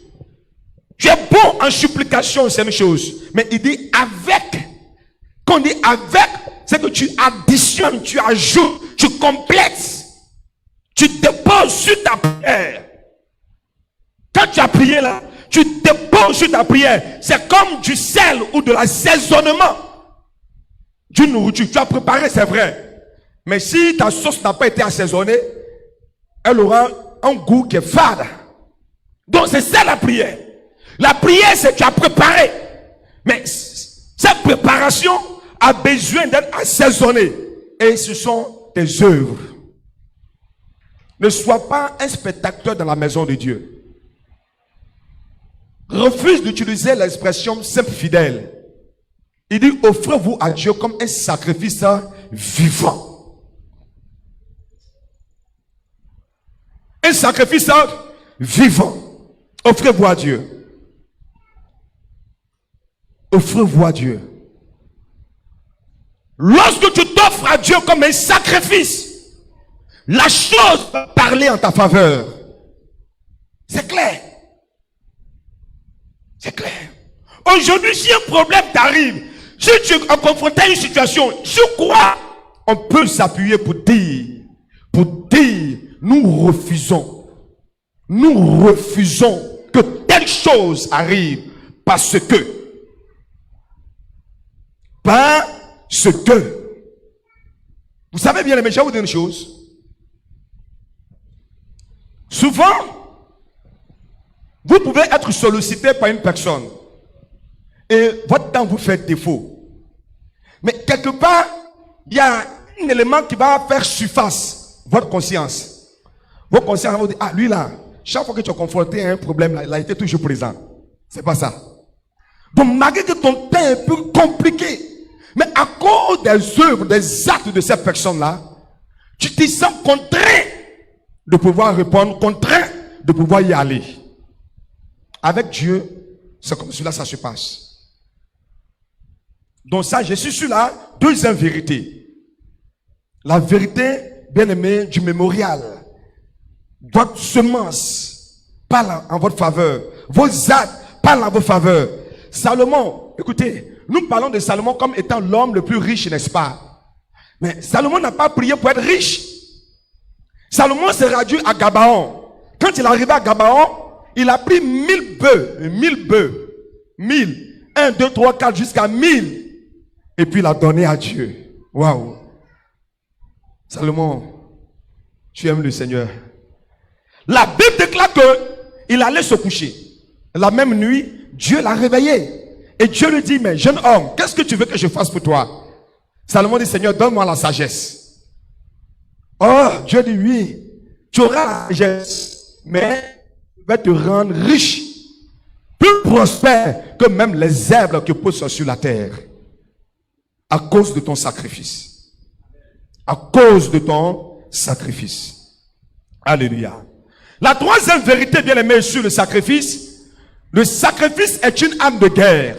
A: Tu es bon en supplication, c'est une chose. Mais il dit avec. Quand on dit avec, c'est que tu additionnes, tu ajoutes, tu complètes. Tu déposes sur ta prière. Quand tu as prié là, tu déposes sur ta prière. C'est comme du sel ou de l'assaisonnement d'une nourriture. Tu as préparé, c'est vrai. Mais si ta sauce n'a pas été assaisonnée, elle aura un goût qui est fade. Donc c'est ça la prière. La prière, c'est que tu as préparé. Mais cette préparation a besoin d'être assaisonnée. Et ce sont tes œuvres. Ne sois pas un spectateur dans la maison de Dieu. Refuse d'utiliser l'expression simple fidèle. Il dit, offrez-vous à Dieu comme un sacrifice vivant. Un sacrifice vivant. Offrez-vous à Dieu. Offrez-vous à Dieu. Lorsque tu t'offres à Dieu comme un sacrifice, la chose va parler en ta faveur. C'est clair. C'est clair. Aujourd'hui, si un problème t'arrive, si tu es confronté à une situation, sur quoi on peut s'appuyer pour dire, nous refusons que telle chose arrive parce que. Vous savez bien, les méchants, je vous dire une chose. Souvent, vous pouvez être sollicité par une personne et votre temps vous fait défaut. Mais quelque part, il y a un élément qui va faire surface, votre conscience. Votre conscience va vous dire, ah lui là, chaque fois que tu es confronté à un problème, là, il a été toujours présent. C'est pas ça. Donc malgré que ton temps est plus compliqué, mais à cause des œuvres, des actes de cette personne-là, tu te sens contraint de pouvoir répondre, contraint de pouvoir y aller. Avec Dieu, c'est comme cela ça se passe. Donc ça, je suis sur la deuxième vérité. La vérité, bien aimé, du mémorial. Votre semence parle en votre faveur. Vos actes parlent en votre faveur. Salomon, écoutez, nous parlons de Salomon comme étant l'homme le plus riche, n'est-ce pas? Mais Salomon n'a pas prié pour être riche. Salomon s'est rendu à Gabaon. Quand il est arrivé à Gabaon, il a pris 1000 bœufs. 1000. 1, 2, 3, 4, jusqu'à 1000. Et puis il a donné à Dieu. Waouh. Salomon, tu aimes le Seigneur. La Bible déclare qu'il allait se coucher. La même nuit, Dieu l'a réveillé. Et Dieu lui dit, mais jeune homme, qu'est-ce que tu veux que je fasse pour toi? Salomon dit, Seigneur, donne-moi la sagesse. Oh, Dieu dit, oui, tu auras la sagesse, mais je vais te rendre riche, plus prospère que même les herbes qui poussent sur la terre. À cause de ton sacrifice. À cause de ton sacrifice. Alléluia. La troisième vérité, bien aimée, sur le sacrifice est une âme de guerre.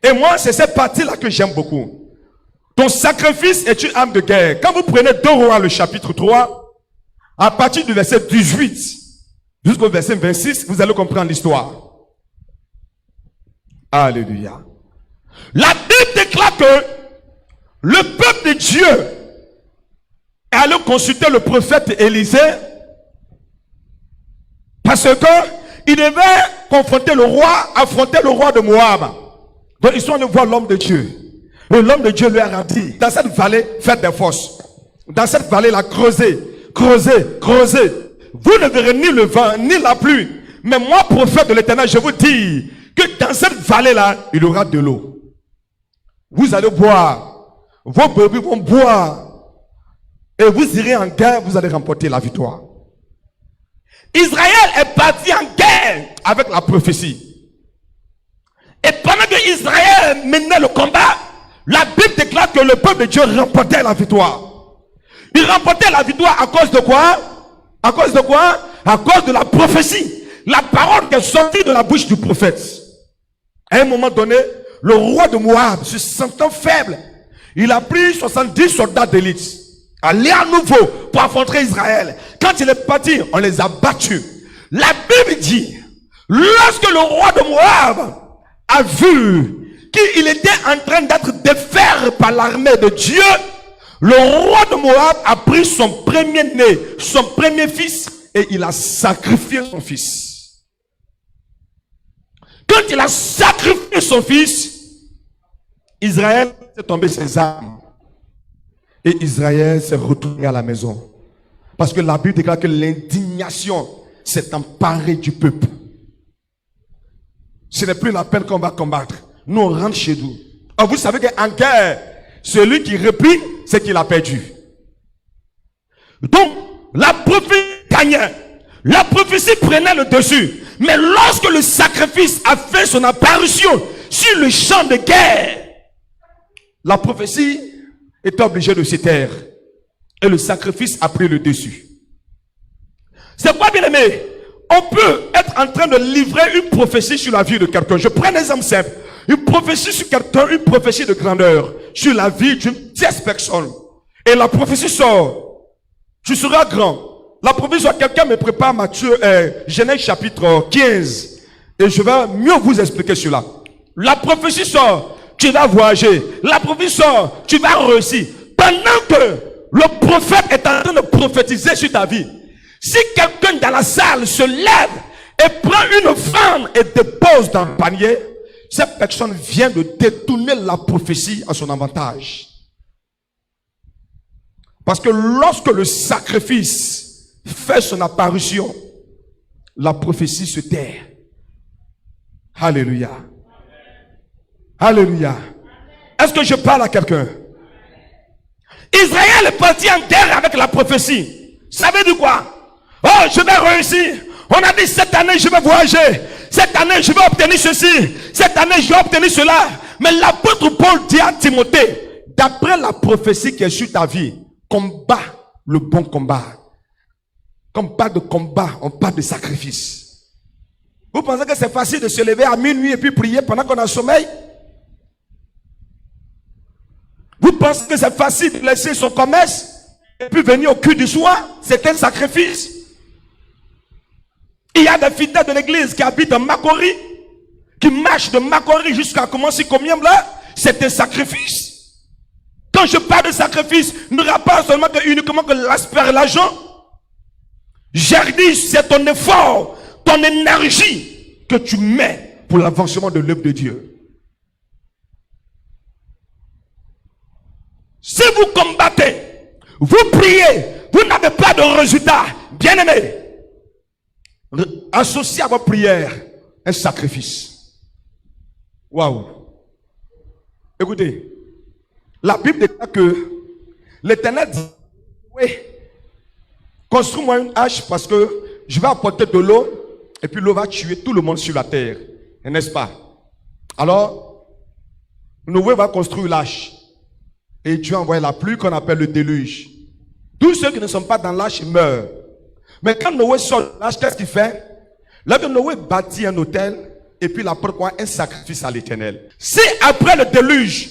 A: Et moi, c'est cette partie-là que j'aime beaucoup. Ton sacrifice est une âme de guerre. Quand vous prenez 2 Rois, le chapitre 3, à partir du verset 18 jusqu'au verset 26, vous allez comprendre l'histoire. Alléluia. La Bible déclare que le peuple de Dieu est allé consulter le prophète Élisée parce que il devait affronter le roi de Moab. Donc ils sont allés voir l'homme de Dieu. Et l'homme de Dieu lui a dit, dans cette vallée, faites des fosses. Dans cette vallée-là, creusez. Vous ne verrez ni le vent, ni la pluie. Mais moi, prophète de l'Éternel, je vous dis que dans cette vallée-là, il y aura de l'eau. Vous allez boire. Vos brebis vont boire. Et vous irez en guerre, vous allez remporter la victoire. Israël est parti en guerre avec la prophétie. Et pendant que Israël menait le combat, la Bible déclare que le peuple de Dieu remportait la victoire. Il remportait la victoire à cause de quoi? À cause de quoi? À cause de la prophétie. La parole qui est sortie de la bouche du prophète. À un moment donné, le roi de Moab, se sentant faible, il a pris 70 soldats d'élite, allés à nouveau pour affronter Israël. Quand il est parti, on les a battus. La Bible dit, lorsque le roi de Moab a vu qu'il était en train d'être défait par l'armée de Dieu, le roi de Moab a pris son premier-né, son premier fils, et il a sacrifié son fils. Quand il a sacrifié son fils, Israël s'est tombé ses armes. Et Israël s'est retourné à la maison. Parce que la Bible déclare que l'indignation s'est emparée du peuple. Ce n'est plus la peine qu'on va combattre. Nous, on rentre chez nous. Or, vous savez qu'en guerre, celui qui replie, c'est qu'il a perdu. Donc, la prophétie gagnait. La prophétie prenait le dessus. Mais lorsque le sacrifice a fait son apparition sur le champ de guerre, la prophétie est obligée de se taire. Et le sacrifice a pris le dessus. C'est quoi, bien aimé? On peut être en train de livrer une prophétie sur la vie de quelqu'un. Je prends un exemple simple. Une prophétie sur quelqu'un, une prophétie de grandeur sur la vie d'une tierce personne. Et la prophétie sort. Tu seras grand. La prophétie sort. Quelqu'un me prépare Matthieu, Genèse chapitre 15. Et je vais mieux vous expliquer cela. La prophétie sort. Tu vas voyager. La prophétie sort. Tu vas réussir. Pendant que le prophète est en train de prophétiser sur ta vie, si quelqu'un dans la salle se lève et prend une femme et dépose dans le panier, cette personne vient de détourner la prophétie à son avantage. Parce que lorsque le sacrifice fait son apparition, la prophétie se tait. Alléluia. Alléluia. Est-ce que je parle à quelqu'un? Israël est parti en guerre avec la prophétie. Ça veut dire quoi? Oh, je vais réussir. On a dit cette année je vais voyager. Cette année je vais obtenir ceci. Cette année je vais obtenir cela. Mais l'apôtre Paul dit à Timothée, d'après la prophétie qui est sur ta vie, combat le bon combat. Quand on parle de combat, on parle de sacrifice. Vous pensez que c'est facile de se lever à minuit et puis prier pendant qu'on a sommeil? Vous pensez que c'est facile de laisser son commerce et puis venir au culte du soir? C'est un sacrifice. Il y a des fidèles de l'église qui habitent en Makori, qui marchent de Makori jusqu'à commencer combien là? C'est un sacrifice. Quand je parle de sacrifice, ne regarde pas seulement que uniquement que l'aspect l'argent. Jardis, c'est ton effort, ton énergie que tu mets pour l'avancement de l'œuvre de Dieu. Si vous combattez, vous priez, vous n'avez pas de résultat, bien aimé, associez à votre prière un sacrifice. Waouh! Écoutez, la Bible déclare que l'Éternel dit, oui, construis-moi une hache parce que je vais apporter de l'eau et puis l'eau va tuer tout le monde sur la terre. N'est-ce pas? Alors, Noé va construire l'hache. Et Dieu envoie la pluie qu'on appelle le déluge. Tous ceux qui ne sont pas dans l'arche meurent. Mais quand Noé sort de l'arche, qu'est-ce qu'il fait? Là que Noé bâtit un autel et puis il apporte quoi? Un sacrifice à l'Éternel. Si après le déluge,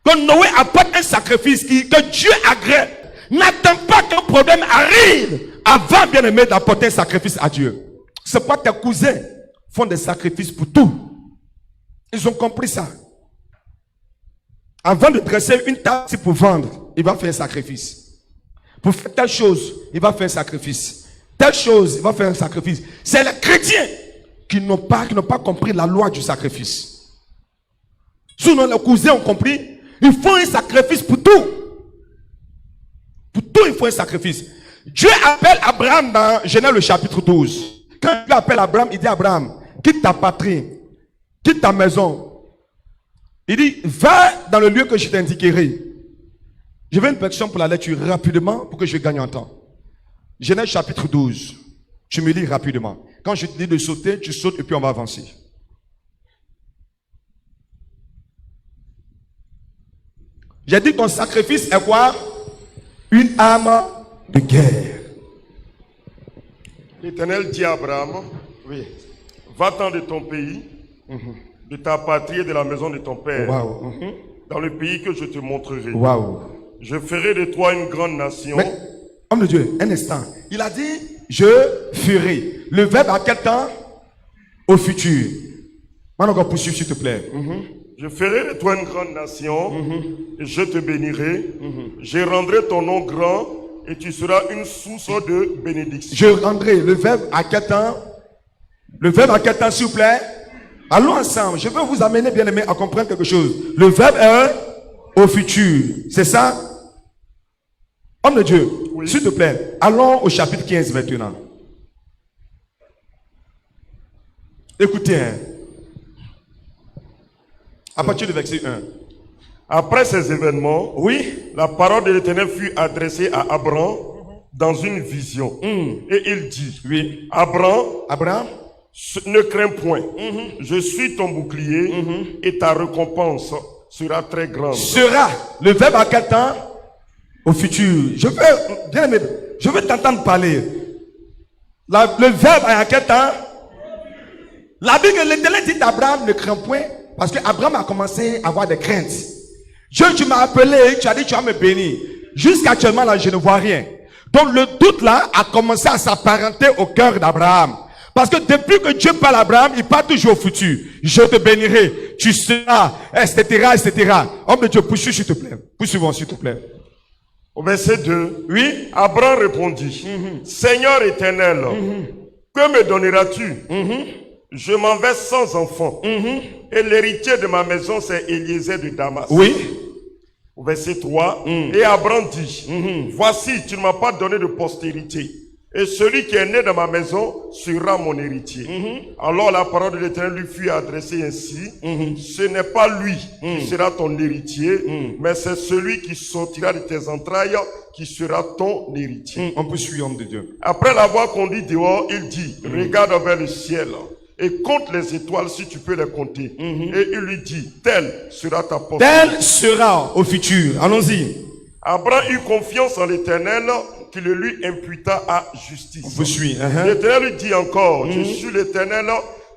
A: que Noé apporte un sacrifice que Dieu agrée, n'attends pas qu'un problème arrive avant, bien aimé, d'apporter un sacrifice à Dieu. C'est pourquoi tes cousins font des sacrifices pour tout. Ils ont compris ça. Avant de dresser une table pour vendre, il va faire un sacrifice. Pour faire telle chose, il va faire un sacrifice. Telle chose, il va faire un sacrifice. C'est les chrétiens qui n'ont pas compris la loi du sacrifice. Sinon, les cousins ont compris, il faut un sacrifice pour tout. Pour tout, il faut un sacrifice. Dieu appelle Abraham dans Genèse le chapitre 12. Quand Dieu appelle Abraham, il dit à Abraham, quitte ta patrie, quitte ta maison. Il dit, va dans le lieu que je t'indiquerai. Je veux une personne pour la lecture rapidement pour que je gagne en temps. Genèse chapitre 12. Tu me lis rapidement. Quand je te dis de sauter, tu sautes et puis on va avancer. J'ai dit ton sacrifice est quoi? Une arme de guerre.
B: L'Éternel dit à Abraham,
A: Oui.
B: va-t'en de ton pays de ta patrie et de la maison de ton père,
A: Wow.
B: dans le pays que je te montrerai.
A: Wow.
B: Je ferai de toi une grande nation.
A: Mais, homme de Dieu, un instant. Il a dit, je ferai. Le verbe à quel temps? Au futur. Maintenant, on va poursuivre, s'il te plaît.
B: Je ferai de toi une grande nation et je te bénirai. Je rendrai ton nom grand et tu seras une source de bénédiction.
A: Je rendrai le verbe à quel temps? Le verbe à quel temps, s'il vous plaît? Allons ensemble. Je veux vous amener, bien aimé, à comprendre quelque chose. Le verbe est au futur. C'est ça? Homme de Dieu,
B: Oui.
A: s'il te plaît, allons au chapitre 15 maintenant. Écoutez, hein. À partir du verset 1.
B: Après ces événements,
A: Oui,
B: la parole de l'Éternel fut adressée à Abraham dans une vision. Et il dit,
A: oui.
B: Abraham,
A: Abraham,
B: ne crains point. Je suis ton bouclier et ta récompense sera très grande.
A: sera. Le verbe à quel temps? Au futur. Je veux, bien aimé, je veux t'entendre parler. Le verbe est à quel temps? La Bible, l'Éternel dit d'Abraham, ne crains point, parce qu'Abraham a commencé à avoir des craintes. Dieu, tu m'as appelé, tu as dit tu vas me bénir. Jusqu'actuellement, là, je ne vois rien. Donc le doute là a commencé à s'apparenter au cœur d'Abraham. Parce que depuis que Dieu parle à Abraham, il parle toujours au futur. Je te bénirai, tu seras, etc., etc. Homme de Dieu, poursuis s'il te plaît. Poursuivons s'il te plaît.
B: Au verset 2,
A: Oui.
B: Abraham répondit, Seigneur éternel, que me donneras-tu? Je m'en vais sans enfant. Et l'héritier de ma maison, c'est Eliezer de Damas.
A: Oui.
B: Au verset 3, et Abraham dit, voici, tu ne m'as pas donné de postérité. Et celui qui est né dans ma maison sera mon héritier. Alors la parole de l'Éternel lui fut adressée ainsi, ce n'est pas lui qui sera ton héritier, mais c'est celui qui sortira de tes entrailles qui sera ton héritier.
A: On peut suivre, homme de Dieu.
B: Après l'avoir conduit dehors, il dit, regarde vers le ciel et compte les étoiles si tu peux les compter. Et il lui dit, telle sera ta postérité.
A: Tel sera au futur. Allons-y.
B: Abraham eut confiance en l'Éternel qui le lui imputa à justice.
A: On peut suivre.
B: L'Éternel lui dit encore, je suis l'Éternel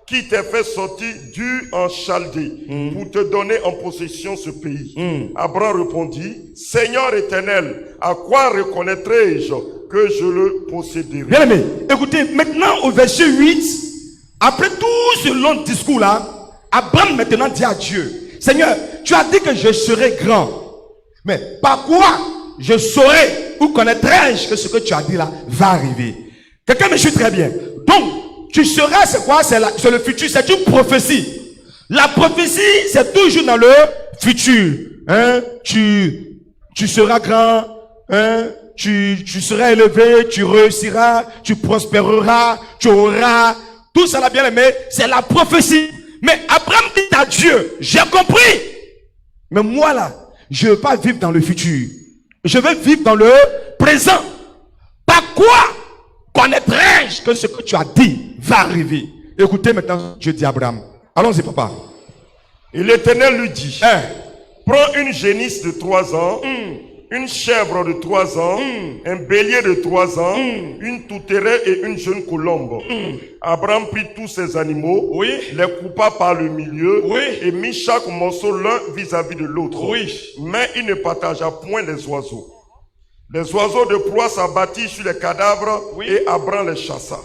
B: qui t'a fait sortir du en Chaldée pour te donner en possession ce pays. Abraham répondit, Seigneur éternel, à quoi reconnaîtrai-je que je le posséderai?
A: Bien aimé, écoutez, maintenant au verset 8, après tout ce long discours là, Abraham maintenant dit à Dieu, Seigneur, tu as dit que je serai grand, mais par quoi je saurai ou connaîtrai-je que ce que tu as dit là va arriver? Quelqu'un me suit très bien. Donc, tu seras, c'est quoi? C'est le futur, c'est une prophétie. La prophétie, c'est toujours dans le futur. Hein? Tu seras grand, hein? Tu seras élevé, tu réussiras, tu prospéreras, tu auras. Tout ça là, bien aimé, c'est la prophétie. Mais Abraham dit à Dieu, j'ai compris. Mais moi là, je ne veux pas vivre dans le futur. Je veux vivre dans le présent. Par quoi connaîtrai-je que ce que tu as dit va arriver? Écoutez maintenant, Dieu dit à Abraham. Allons-y, papa.
B: Et l'Éternel lui dit, prends une génisse de 3 ans, une chèvre de 3 ans, un bélier de 3 ans, une tourterelle et une jeune colombe. Abraham prit tous ces animaux, les coupa par le milieu et mit chaque morceau l'un vis-à-vis de l'autre. Mais il ne partagea point les oiseaux. Les oiseaux de proie s'abattirent sur les cadavres et Abraham les chassa.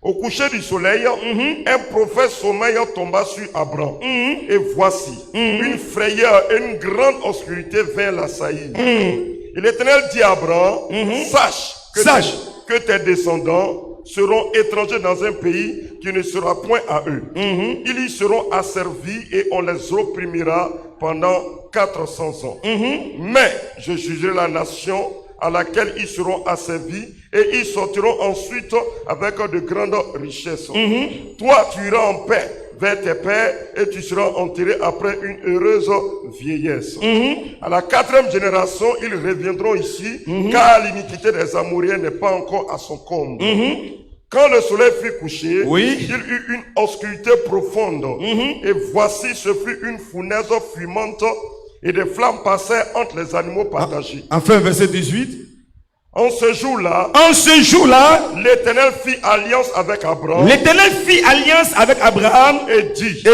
B: Au coucher du soleil, un prophète sommeil tomba sur Abraham. Et voici, une frayeur et une grande obscurité vint l'assaillir. Et l'Éternel dit à Abraham, sache que tes descendants seront étrangers dans un pays qui ne sera point à eux. Ils y seront asservis et on les opprimera pendant 400 ans. Mais je jugerai la nation à laquelle ils seront asservis et ils sortiront ensuite avec de grandes richesses. Toi, tu iras en paix vers tes pères et tu seras enterré après une heureuse vieillesse. À la 4e génération, ils reviendront ici, car l'iniquité des Amoréens n'est pas encore à son comble. Quand le soleil fut couché, il y eut une obscurité profonde. Et voici, ce fut une fournaise fumante et des flammes passèrent entre les animaux partagés.
A: Enfin, verset 18.
B: En ce jour-là,
A: l'Éternel
B: fit alliance avec Abraham. Et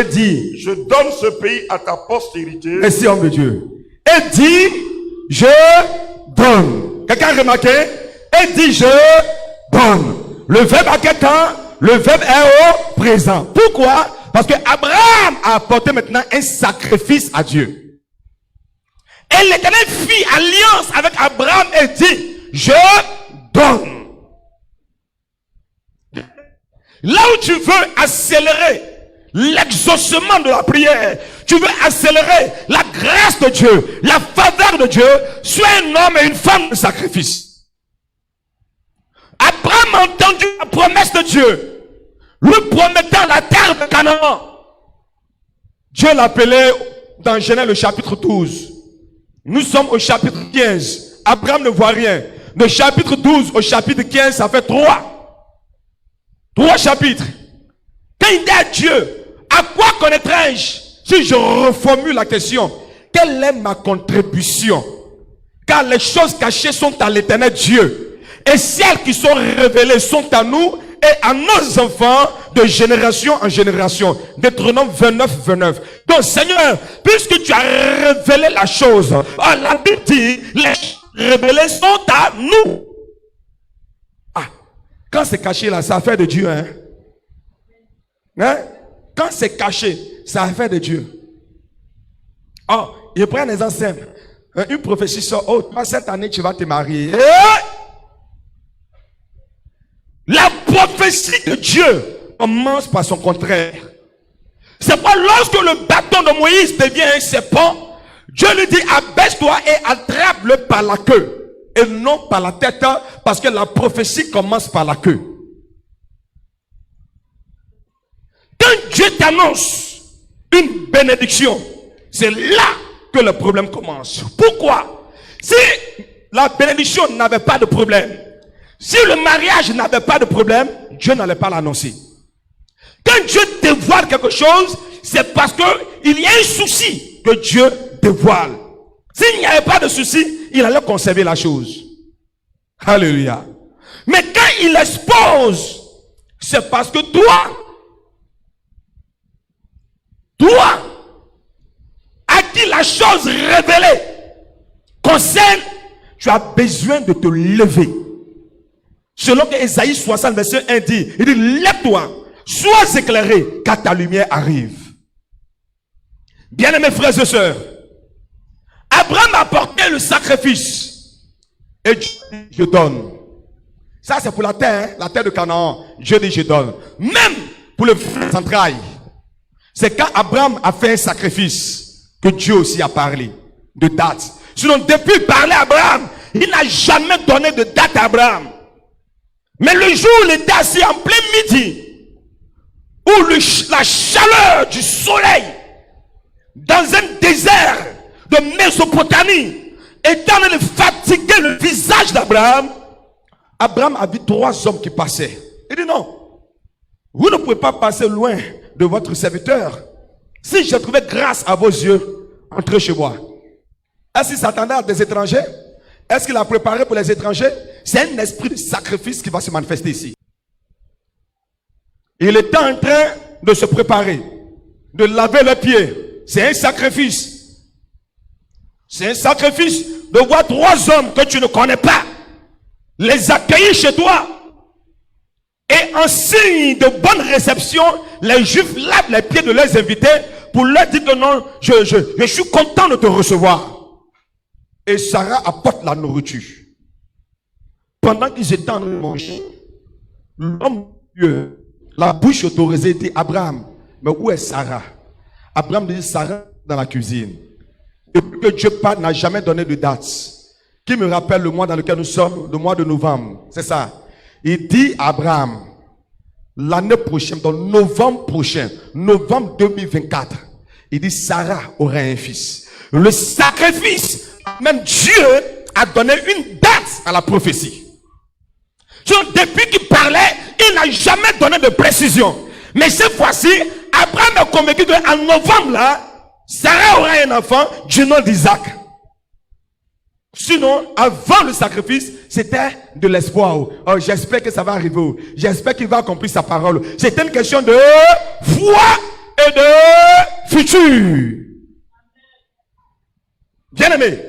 B: dit, je donne ce pays à ta postérité.
A: Merci, homme de Dieu. Et dit, je donne. Quelqu'un a remarqué? Et dit, je donne. Le verbe à quel temps? Le verbe est au présent. Pourquoi? Parce que Abraham a apporté maintenant un sacrifice à Dieu. Et l'Éternel fit alliance avec Abraham et dit, je donne. Là où tu veux accélérer l'exaucement de la prière, tu veux accélérer la grâce de Dieu, la faveur de Dieu, sois un homme et une femme de sacrifice. Abraham a entendu la promesse de Dieu, lui promettant la terre de Canaan. Dieu l'appelait dans Genèse le chapitre 12. Nous sommes au chapitre 15. Abraham ne voit rien. De chapitre 12 au chapitre 15, ça fait 3 chapitres. Quand il dit à Dieu, à quoi connaîtrai-je? Si je reformule la question, quelle est ma contribution? Car les choses cachées sont à l'Éternel Dieu. Et celles qui sont révélées sont à nous et à nos enfants de génération en génération. Deutéronome 29, 29. Donc Seigneur, puisque tu as révélé la chose, la Bible dit, les révélés sont à nous. Ah, quand c'est caché là, c'est affaire de Dieu, hein? Quand c'est caché, c'est affaire de Dieu. Oh, je prends un exemple simple. Une prophétie sort, oh, toi, cette année tu vas te marier. La prophétie de Dieu commence par son contraire. C'est pas lorsque le bâton de Moïse devient un serpent, Dieu lui dit, abaisse-toi et attrape-le par la queue et non par la tête, parce que la prophétie commence par la queue. Quand Dieu t'annonce une bénédiction, c'est là que le problème commence. Pourquoi? Si la bénédiction n'avait pas de problème, si le mariage n'avait pas de problème, Dieu n'allait pas l'annoncer. Quand Dieu dévoile quelque chose, c'est parce qu'il y a un souci que Dieu dévoile. S'il n'y avait pas de souci, il allait conserver la chose. Alléluia. Mais quand il expose, c'est parce que toi, à qui la chose révélée concerne, tu as besoin de te lever. Selon que Ésaïe 60, verset 1 dit, il dit, lève-toi, sois éclairé, car ta lumière arrive. Bien-aimés frères et sœurs, Abraham a apporté le sacrifice. Et Dieu dit, je donne. Ça c'est pour la terre de Canaan. Dieu dit, je donne. Même pour le central. C'est quand Abraham a fait un sacrifice que Dieu aussi a parlé de date. Sinon, depuis qu'il parlait à Abraham, il n'a jamais donné de date à Abraham. Mais le jour où il était assis en plein midi, où la chaleur du soleil, dans un désert de Mésopotamie, étant en train de fatiguer le visage d'Abraham, Abraham a vu 3 hommes qui passaient. Il dit non, vous ne pouvez pas passer loin de votre serviteur. Si je trouvais grâce à vos yeux, entrez chez moi. Est-ce qu'il s'attendait à des étrangers? Est-ce qu'il a préparé pour les étrangers? C'est un esprit de sacrifice qui va se manifester ici. Il est en train de se préparer, de laver les pieds. C'est un sacrifice. C'est un sacrifice de voir 3 hommes que tu ne connais pas, les accueillir chez toi. Et en signe de bonne réception, les Juifs lavent les pieds de leurs invités pour leur dire que non, je suis content de te recevoir. Et Sarah apporte la nourriture. Pendant qu'ils étaient en train de manger, l'homme de Dieu, la bouche autorisée, dit Abraham, mais où est Sarah? Abraham dit Sarah dans la cuisine. Depuis que Dieu parle, n'a jamais donné de date. Qui me rappelle le mois dans lequel nous sommes, le mois de novembre. C'est ça. Il dit à Abraham, l'année prochaine, donc novembre prochain, novembre 2024, il dit Sarah aura un fils. Le sacrifice, même Dieu a donné une date à la prophétie. Donc, depuis qu'il parlait, il n'a jamais donné de précision. Mais cette fois-ci, Abraham est convaincu qu'en novembre là, Sarah aura un enfant du nom d'Isaac. Sinon, avant le sacrifice, c'était de l'espoir. Oh, j'espère que ça va arriver. J'espère qu'il va accomplir sa parole. C'était une question de foi et de futur. Bien-aimé,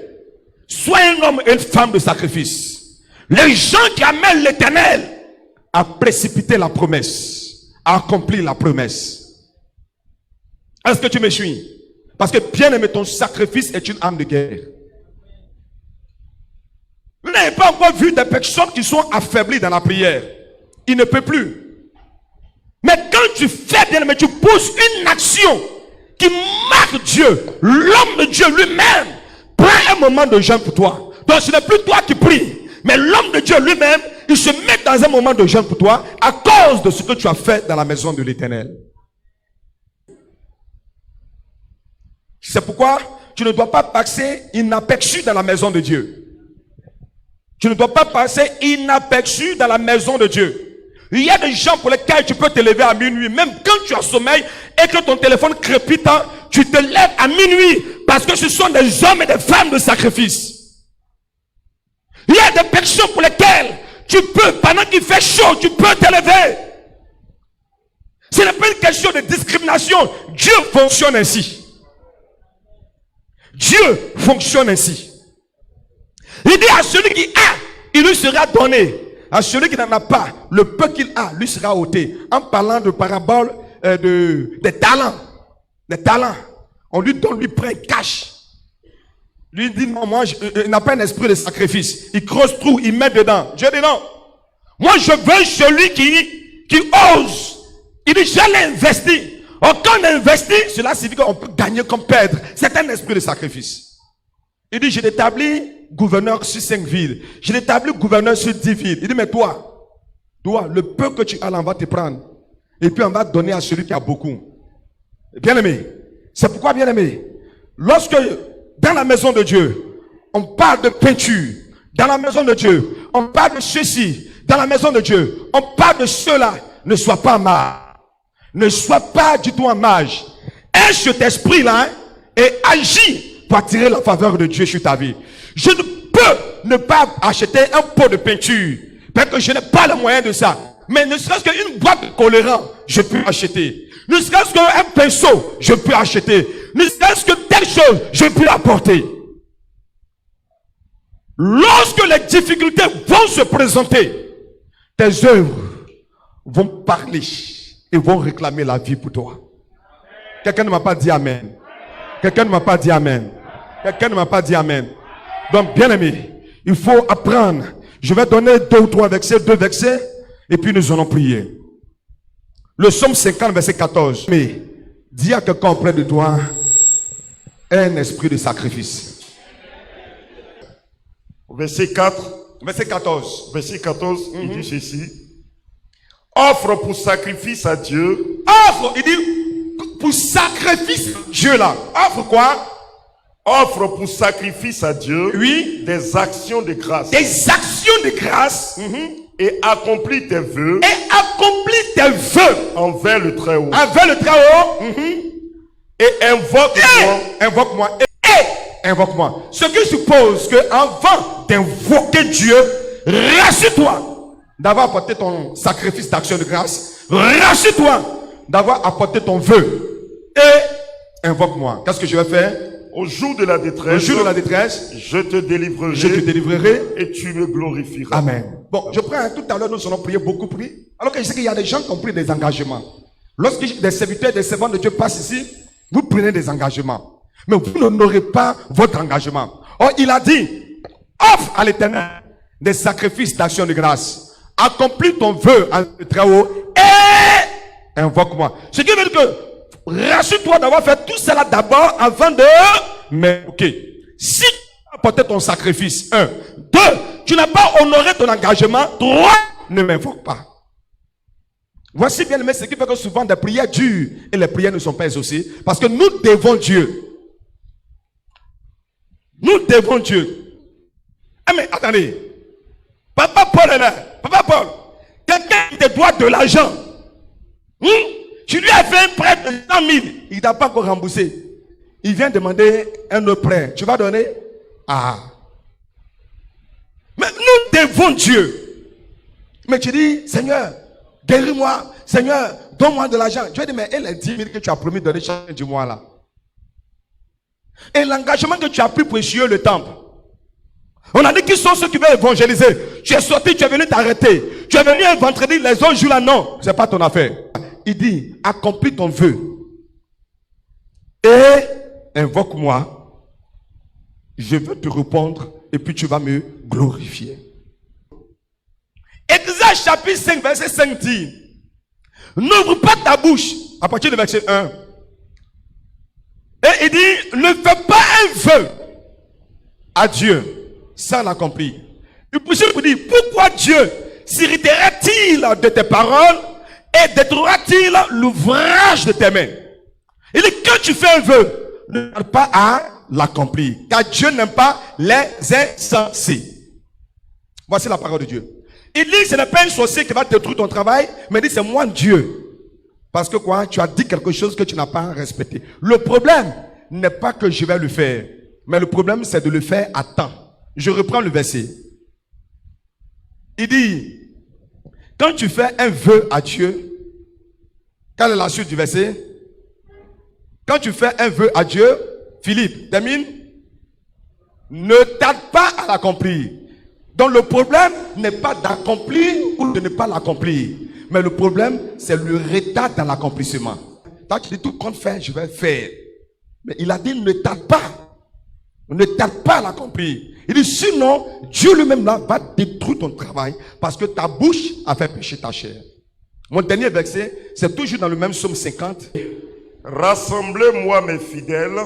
A: sois un homme et une femme de sacrifice. Les gens qui amènent l'Éternel à précipiter la promesse, à accomplir la promesse. Est-ce que tu me suis? Parce que bien-aimé, ton sacrifice est une arme de guerre. Vous n'avez pas encore vu des personnes qui sont affaiblies dans la prière. Ils ne peuvent plus. Mais quand tu fais bien, mais tu poses une action qui marque Dieu, l'homme de Dieu lui-même prend un moment de jeûne pour toi. Donc ce n'est plus toi qui pries, mais l'homme de Dieu lui-même, il se met dans un moment de jeûne pour toi à cause de ce que tu as fait dans la maison de l'Éternel. C'est pourquoi tu ne dois pas passer inaperçu dans la maison de Dieu. Tu ne dois pas passer inaperçu dans la maison de Dieu. Il y a des gens pour lesquels tu peux te lever à minuit, même quand tu as sommeil et que ton téléphone crépite, tu te lèves à minuit parce que ce sont des hommes et des femmes de sacrifice. Il y a des personnes pour lesquelles tu peux, pendant qu'il fait chaud, tu peux te lever. Ce n'est pas une question de discrimination. Dieu fonctionne ainsi. Dieu fonctionne ainsi. Il dit à celui qui a, il lui sera donné. À celui qui n'en a pas, le peu qu'il a lui sera ôté. En parlant de parabole des talents. Des talents. On lui donne, lui prend cash. Lui dit non, moi, il n'a pas un esprit de sacrifice. Il creuse trou, il met dedans. Dieu dit non. Moi, je veux celui qui ose. Il dit, j'allais investir. Or, quand on investit, cela signifie qu'on peut gagner comme perdre. C'est un esprit de sacrifice. Il dit, je l'établis gouverneur sur 5 villes. Je l'établis gouverneur sur 10 villes. Il dit, mais toi, le peu que tu as là, on va te prendre. Et puis on va te donner à celui qui a beaucoup. Bien-aimé, c'est pourquoi, bien-aimé, lorsque dans la maison de Dieu, on parle de peinture, dans la maison de Dieu, on parle de ceci, dans la maison de Dieu, on parle de cela, ne sois pas mage. Ne sois pas du tout un mage. Aie cet esprit-là et agis pour attirer la faveur de Dieu sur ta vie. Je ne peux ne pas acheter un pot de peinture parce que je n'ai pas le moyen de ça. Mais ne serait-ce qu'une boîte de colorant, je peux acheter. Ne serait-ce qu'un pinceau, je peux acheter. Ne serait-ce que telle chose, je peux apporter. Lorsque les difficultés vont se présenter, tes œuvres vont parler et vont réclamer la vie pour toi. Quelqu'un ne m'a pas dit amen. Quelqu'un ne m'a pas dit amen. Quelqu'un ne m'a pas dit amen. Donc, bien aimé, il faut apprendre. Je vais donner 2 ou 3 versets, 2 versets, et puis nous allons prier. Le psaume 50, verset 14. Mais, dis à quelqu'un auprès de toi, un esprit de sacrifice.
B: Verset 4.
A: Verset 14.
B: Verset 14, il dit ceci. Offre pour sacrifice à Dieu.
A: Offre, il dit, pour sacrifice, Dieu là. Offre quoi?
B: Offre pour sacrifice à Dieu.
A: Oui.
B: Des actions de grâce.
A: Des actions de grâce.
B: Et accomplis tes vœux.
A: Et accomplis tes vœux.
B: Envers le Très-Haut.
A: Envers le Très-Haut.
B: Et invoque-moi.
A: Invoque-moi. Et invoque-moi. Ce qui suppose que avant d'invoquer Dieu, rassure-toi d'avoir apporté ton sacrifice d'action de grâce. Rassure-toi d'avoir apporté ton vœu. Et invoque-moi. Qu'est-ce que je vais faire?
B: Au jour de la détresse.
A: Au jour de la détresse.
B: Je te délivrerai.
A: Je te délivrerai.
B: Et tu me glorifieras.
A: Amen. Bon, je prends tout à l'heure, nous allons prier beaucoup pris. Alors que je sais qu'il y a des gens qui ont pris des engagements. Lorsque des serviteurs, des servants de Dieu passent ici, vous prenez des engagements. Mais vous n'honorez pas votre engagement. Or, il a dit, offre à l'Éternel des sacrifices d'action de grâce. Accomplis ton vœu à Très-Haut et invoque-moi. Ce qui veut dire que rassure-toi d'avoir fait tout cela d'abord avant de m'invoquer. Si tu as apporté ton sacrifice, 1. 2. Tu n'as pas honoré ton engagement. 3. Ne m'invoque pas. Voici bien aimé ce qui fait que souvent des prières durent et les prières ne sont pas exaucées. Parce que nous devons Dieu. Nous devons Dieu. Ah mais attendez. Papa Paul est là. Papa Paul. Quelqu'un te doit de l'argent. Tu lui as fait un prêt de 100 000. Il ne t'a pas encore remboursé. Il vient demander un autre prêt. Tu vas donner? Ah. Mais nous devons Dieu. Mais tu dis, Seigneur, guéris-moi. Seigneur, donne-moi de l'argent. Dieu dit, mais et les 10 000 que tu as promis de donner chaque mois là? Et l'engagement que tu as pris pour essuyer le temple. On a dit qui sont ceux qui veulent évangéliser. Tu es sorti, tu es venu t'arrêter. Tu es venu un vendredi, les autres jours là, non. C'est pas ton affaire. Il dit, accomplis ton vœu. Et invoque-moi. Je veux te répondre et puis tu vas me glorifier. Exode chapitre 5, verset 5 dit, n'ouvre pas ta bouche. À partir du verset 1. Et il dit, ne fais pas un vœu à Dieu sans l'accomplir. Il poursuit pour dire, pourquoi Dieu s'irriterait-il de tes paroles et détruira-t-il l'ouvrage de tes mains? Il dit, quand tu fais un vœu, ne parle pas à l'accomplir, car Dieu n'aime pas les insensés. Voici la parole de Dieu. Il dit, ce n'est pas un sorcier qui va détruire ton travail, mais il dit, c'est moi Dieu. Parce que quoi? Tu as dit quelque chose que tu n'as pas respecté. Le problème n'est pas que je vais le faire, mais le problème c'est de le faire à temps. Je reprends le verset. Il dit, quand tu fais un vœu à Dieu, quelle est la suite du verset? Quand tu fais un vœu à Dieu, Philippe, termine, ne tarde pas à l'accomplir. Donc le problème n'est pas d'accomplir ou de ne pas l'accomplir. Mais le problème, c'est le retard dans l'accomplissement. Quand tu dis tout compte faire, je vais faire. Mais il a dit ne tarde pas. Ne tarde pas à l'accomplir. Il dit sinon, Dieu lui-même là va détruire ton travail parce que ta bouche a fait pécher ta chair. Mon dernier verset, c'est toujours dans le même psaume 50.
B: Rassemblez-moi mes fidèles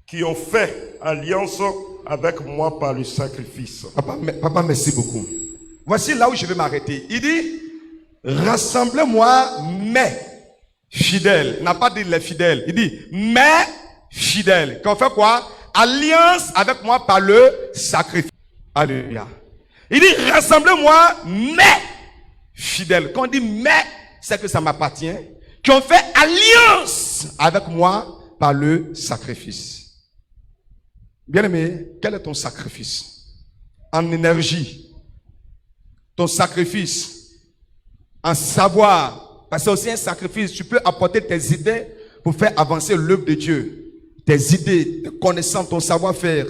B: qui ont fait alliance avec moi par le sacrifice.
A: Papa, merci beaucoup. Voici là où je vais m'arrêter. Il dit, rassemblez-moi mes fidèles. Il n'a pas dit les fidèles. Il dit, mes fidèles. Qu'on fait quoi? Alliance avec moi par le sacrifice. Alléluia. Il dit, rassemblez-moi mes fidèles. Quand on dit mes, c'est que ça m'appartient. Qui ont fait alliance avec moi par le sacrifice. Bien-aimé, quel est ton sacrifice? En énergie. Ton sacrifice. En savoir. Parce que c'est aussi un sacrifice. Tu peux apporter tes idées pour faire avancer l'œuvre de Dieu. Tes idées, tes connaissances, ton savoir-faire.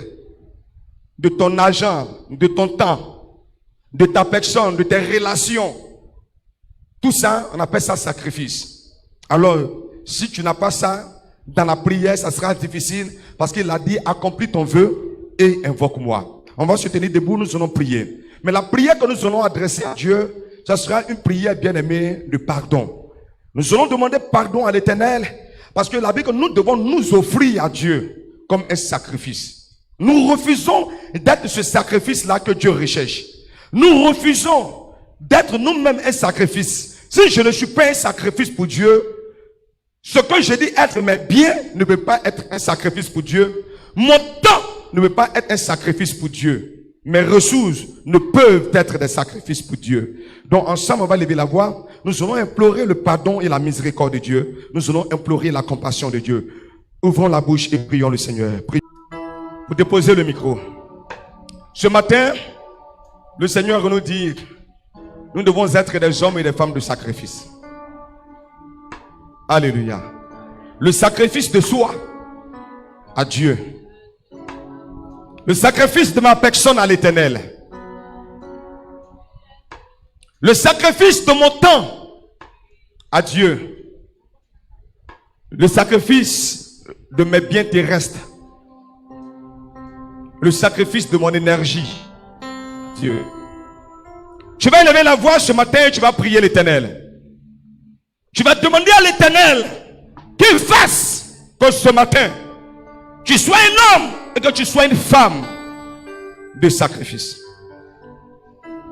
A: De ton argent, de ton temps. De ta personne, de tes relations. Tout ça, on appelle ça sacrifice. Alors, si tu n'as pas ça, dans la prière, ça sera difficile parce qu'il a dit, accomplis ton vœu et invoque-moi. On va se tenir debout, nous allons prier. Mais la prière que nous allons adresser à Dieu, ça sera une prière bien-aimée de pardon. Nous allons demander pardon à l'Éternel parce que la Bible que nous devons nous offrir à Dieu comme un sacrifice. Nous refusons d'être ce sacrifice-là que Dieu recherche. Nous refusons d'être nous-mêmes un sacrifice. Si je ne suis pas un sacrifice pour Dieu, ce que je dis être mes biens ne peut pas être un sacrifice pour Dieu. Mon temps ne peut pas être un sacrifice pour Dieu. Mes ressources ne peuvent être des sacrifices pour Dieu. Donc ensemble, on va lever la voix. Nous allons implorer le pardon et la miséricorde de Dieu. Nous allons implorer la compassion de Dieu. Ouvrons la bouche et prions le Seigneur. Prions. Vous déposez le micro. Ce matin, le Seigneur nous dit, nous devons être des hommes et des femmes de sacrifice. Alléluia. Le sacrifice de soi à Dieu. Le sacrifice de ma personne à l'Éternel. Le sacrifice de mon temps à Dieu. Le sacrifice de mes biens terrestres. Le sacrifice de mon énergie. Dieu. Tu vas élever la voix ce matin et tu vas prier l'Éternel. Tu vas demander à l'Éternel qu'il fasse que ce matin, tu sois un homme et que tu sois une femme de sacrifice.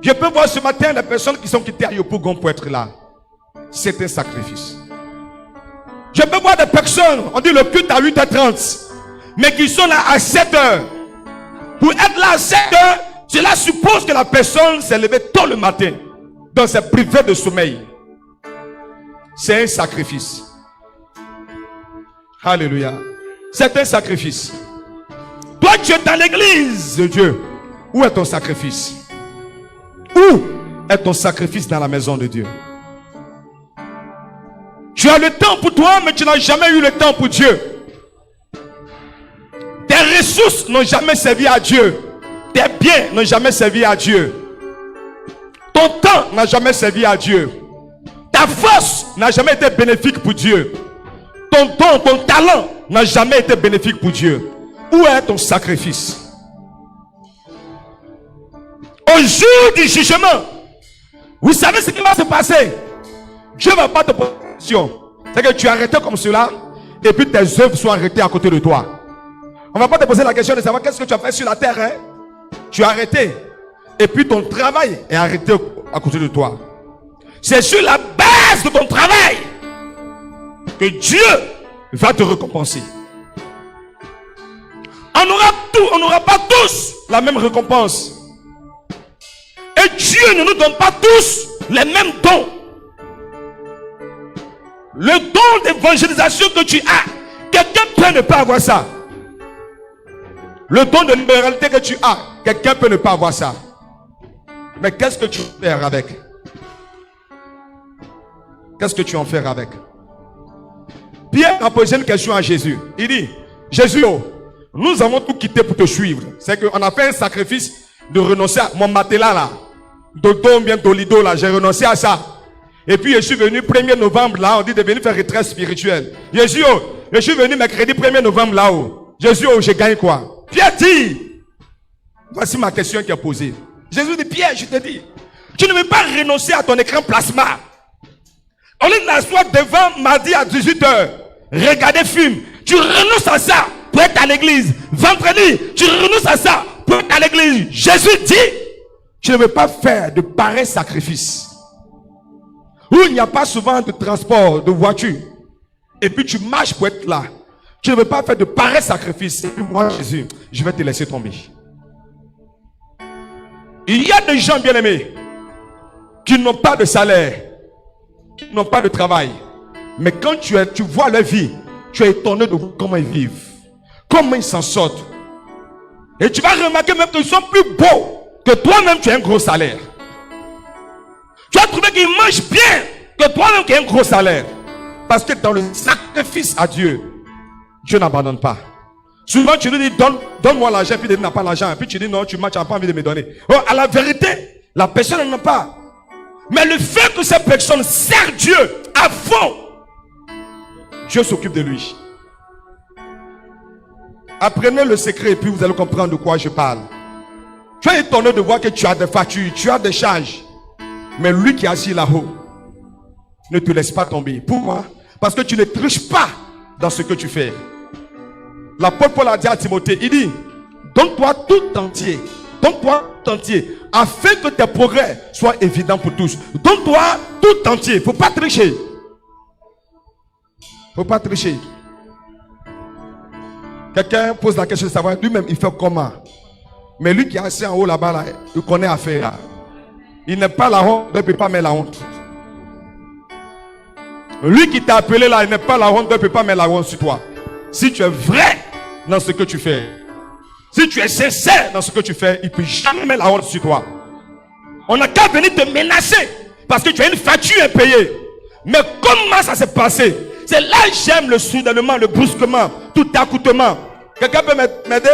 A: Je peux voir ce matin les personnes qui sont quittées à Yopougon pour être là. C'est un sacrifice. Je peux voir des personnes, on dit le culte à 8h30, mais qui sont là à 7h. Pour être là à 7h, cela suppose que la personne s'est levée tôt le matin, dans ses privés de sommeil. C'est un sacrifice. Alléluia. C'est un sacrifice. Toi, tu es dans l'église de Dieu. Où est ton sacrifice? Où est ton sacrifice dans la maison de Dieu? Tu as le temps pour toi, mais tu n'as jamais eu le temps pour Dieu. Tes ressources n'ont jamais servi à Dieu. Tes biens n'ont jamais servi à Dieu. Ton temps n'a jamais servi à Dieu. Ta force n'a jamais été bénéfique pour Dieu. Ton don, ton talent n'a jamais été bénéfique pour Dieu. Où est ton sacrifice? Au jour du jugement, vous savez ce qui va se passer? Dieu ne va pas te poser une question. C'est que tu es arrêté comme cela, et puis tes œuvres sont arrêtées à côté de toi. On ne va pas te poser la question de savoir qu'est-ce que tu as fait sur la terre. Hein? Tu es arrêté. Et puis ton travail est arrêté à côté de toi. C'est sur la base de ton travail que Dieu va te récompenser. On n'aura pas tous la même récompense. Et Dieu ne nous donne pas tous les mêmes dons. Le don d'évangélisation que tu as, quelqu'un peut ne pas avoir ça. Le don de libéralité que tu as, quelqu'un peut ne pas avoir ça. Mais qu'est-ce que tu fais avec? Qu'est-ce que tu en fais avec? Pierre a posé une question à Jésus. Il dit, Jésus, nous avons tout quitté pour te suivre. C'est qu'on a fait un sacrifice de renoncer à mon matelas là. Dodo, bien Dolido là, j'ai renoncé à ça. Et puis je suis venu 1er novembre là, on dit de venir faire retraite spirituelle. Jésus, je suis venu mercredi 1er novembre là-haut. Jésus, j'ai gagné quoi? Pierre dit, voici ma question qui est posée. Jésus dit, Pierre, je te dis, tu ne veux pas renoncer à ton écran plasma. On est l'asseoir devant mardi à 18h. Regarder film. Tu renonces à ça pour être à l'église. Vendredi, tu renonces à ça pour être à l'église. Jésus dit, tu ne veux pas faire de pareils sacrifices. Où il n'y a pas souvent de transport, de voiture. Et puis tu marches pour être là. Tu ne veux pas faire de pareils sacrifices. Et puis moi, Jésus, je vais te laisser tomber. Il y a des gens bien-aimés qui n'ont pas de salaire, qui n'ont pas de travail. Mais quand tu vois leur vie, tu es étonné de voir comment ils vivent. Comment ils s'en sortent. Et tu vas remarquer même qu'ils sont plus beaux que toi-même tu as un gros salaire. Tu vas trouver qu'ils mangent bien que toi-même qui as un gros salaire. Parce que dans le sacrifice à Dieu, Dieu n'abandonne pas. Souvent tu lui dis donne-moi l'argent, puis il n'a pas l'argent. Puis tu dis non, tu n'as pas envie de me donner. Oh, à la vérité, la personne n'en a pas. Mais le fait que cette personne sert Dieu à fond, Dieu s'occupe de lui. Apprenez le secret et puis vous allez comprendre de quoi je parle. Tu es étonné de voir que tu as des factures, tu as des charges. Mais lui qui est assis là-haut ne te laisse pas tomber. Pourquoi? Parce que tu ne triches pas dans ce que tu fais. L'apôtre Paul a dit à Timothée, il dit, donne-toi tout entier. Donne-toi tout entier. Afin que tes progrès soient évidents pour tous. Donne-toi tout entier. Il ne faut pas tricher. Il ne faut pas tricher. Quelqu'un pose la question de savoir lui-même il fait comment. Mais lui qui est assis en haut là-bas, là, il connaît à faire. Il n'est pas la honte, il ne peut pas mettre la honte. Lui qui t'a appelé là, il n'est pas la honte, il ne peut pas mettre la honte sur toi. Si tu es vrai dans ce que tu fais, si tu es sincère dans ce que tu fais, il ne peut jamais mettre la honte sur toi. On n'a qu'à venir te menacer parce que tu as une facture à payer. Mais comment ça s'est passé? C'est là que j'aime le soudainement, le brusquement, tout accoutement. Quelqu'un peut m'aider?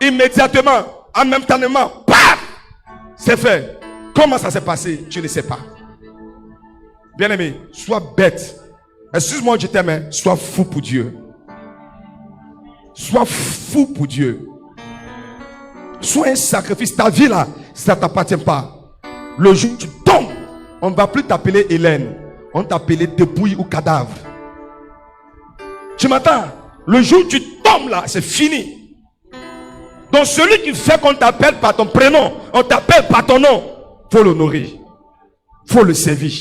A: Immédiatement, en même temps, paf! C'est fait. Comment ça s'est passé? Je ne sais pas. Bien-aimé, sois bête. Excuse-moi, je t'aime, hein. Sois fou pour Dieu. Sois fou pour Dieu. Sois un sacrifice. Ta vie là, ça ne t'appartient pas. Le jour où tu tombes, on ne va plus t'appeler Hélène. On t'appelait dépouille ou cadavre. Tu m'entends? Le jour où tu tombes là, c'est fini. Donc celui qui fait qu'on t'appelle par ton prénom, on t'appelle par ton nom, faut l'honorer. Faut le servir.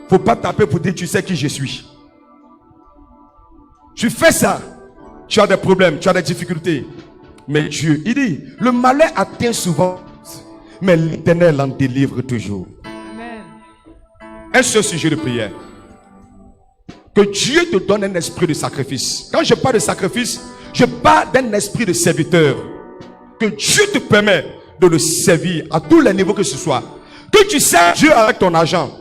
A: Faut pas taper pour dire tu sais qui je suis. Tu fais ça, tu as des problèmes, tu as des difficultés. Mais Dieu, il dit, le malheur atteint souvent, mais l'Éternel en délivre toujours. Amen. Un seul sujet de prière. Que Dieu te donne un esprit de sacrifice. Quand je parle de sacrifice, je parle d'un esprit de serviteur. Que Dieu te permet de le servir à tous les niveaux que ce soit. Que tu sers Dieu avec ton argent,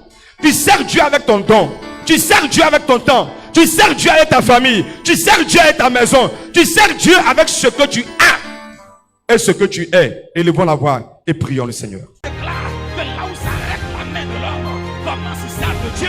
A: tu sers Dieu avec ton don, tu sers Dieu avec ton temps, tu sers Dieu avec ta famille, tu sers Dieu avec ta maison, tu sers Dieu avec ce que tu as et ce que tu es. Élevons la voix et prions le Seigneur.
C: Là où s'arrête la main de l'homme, commence celle de Dieu.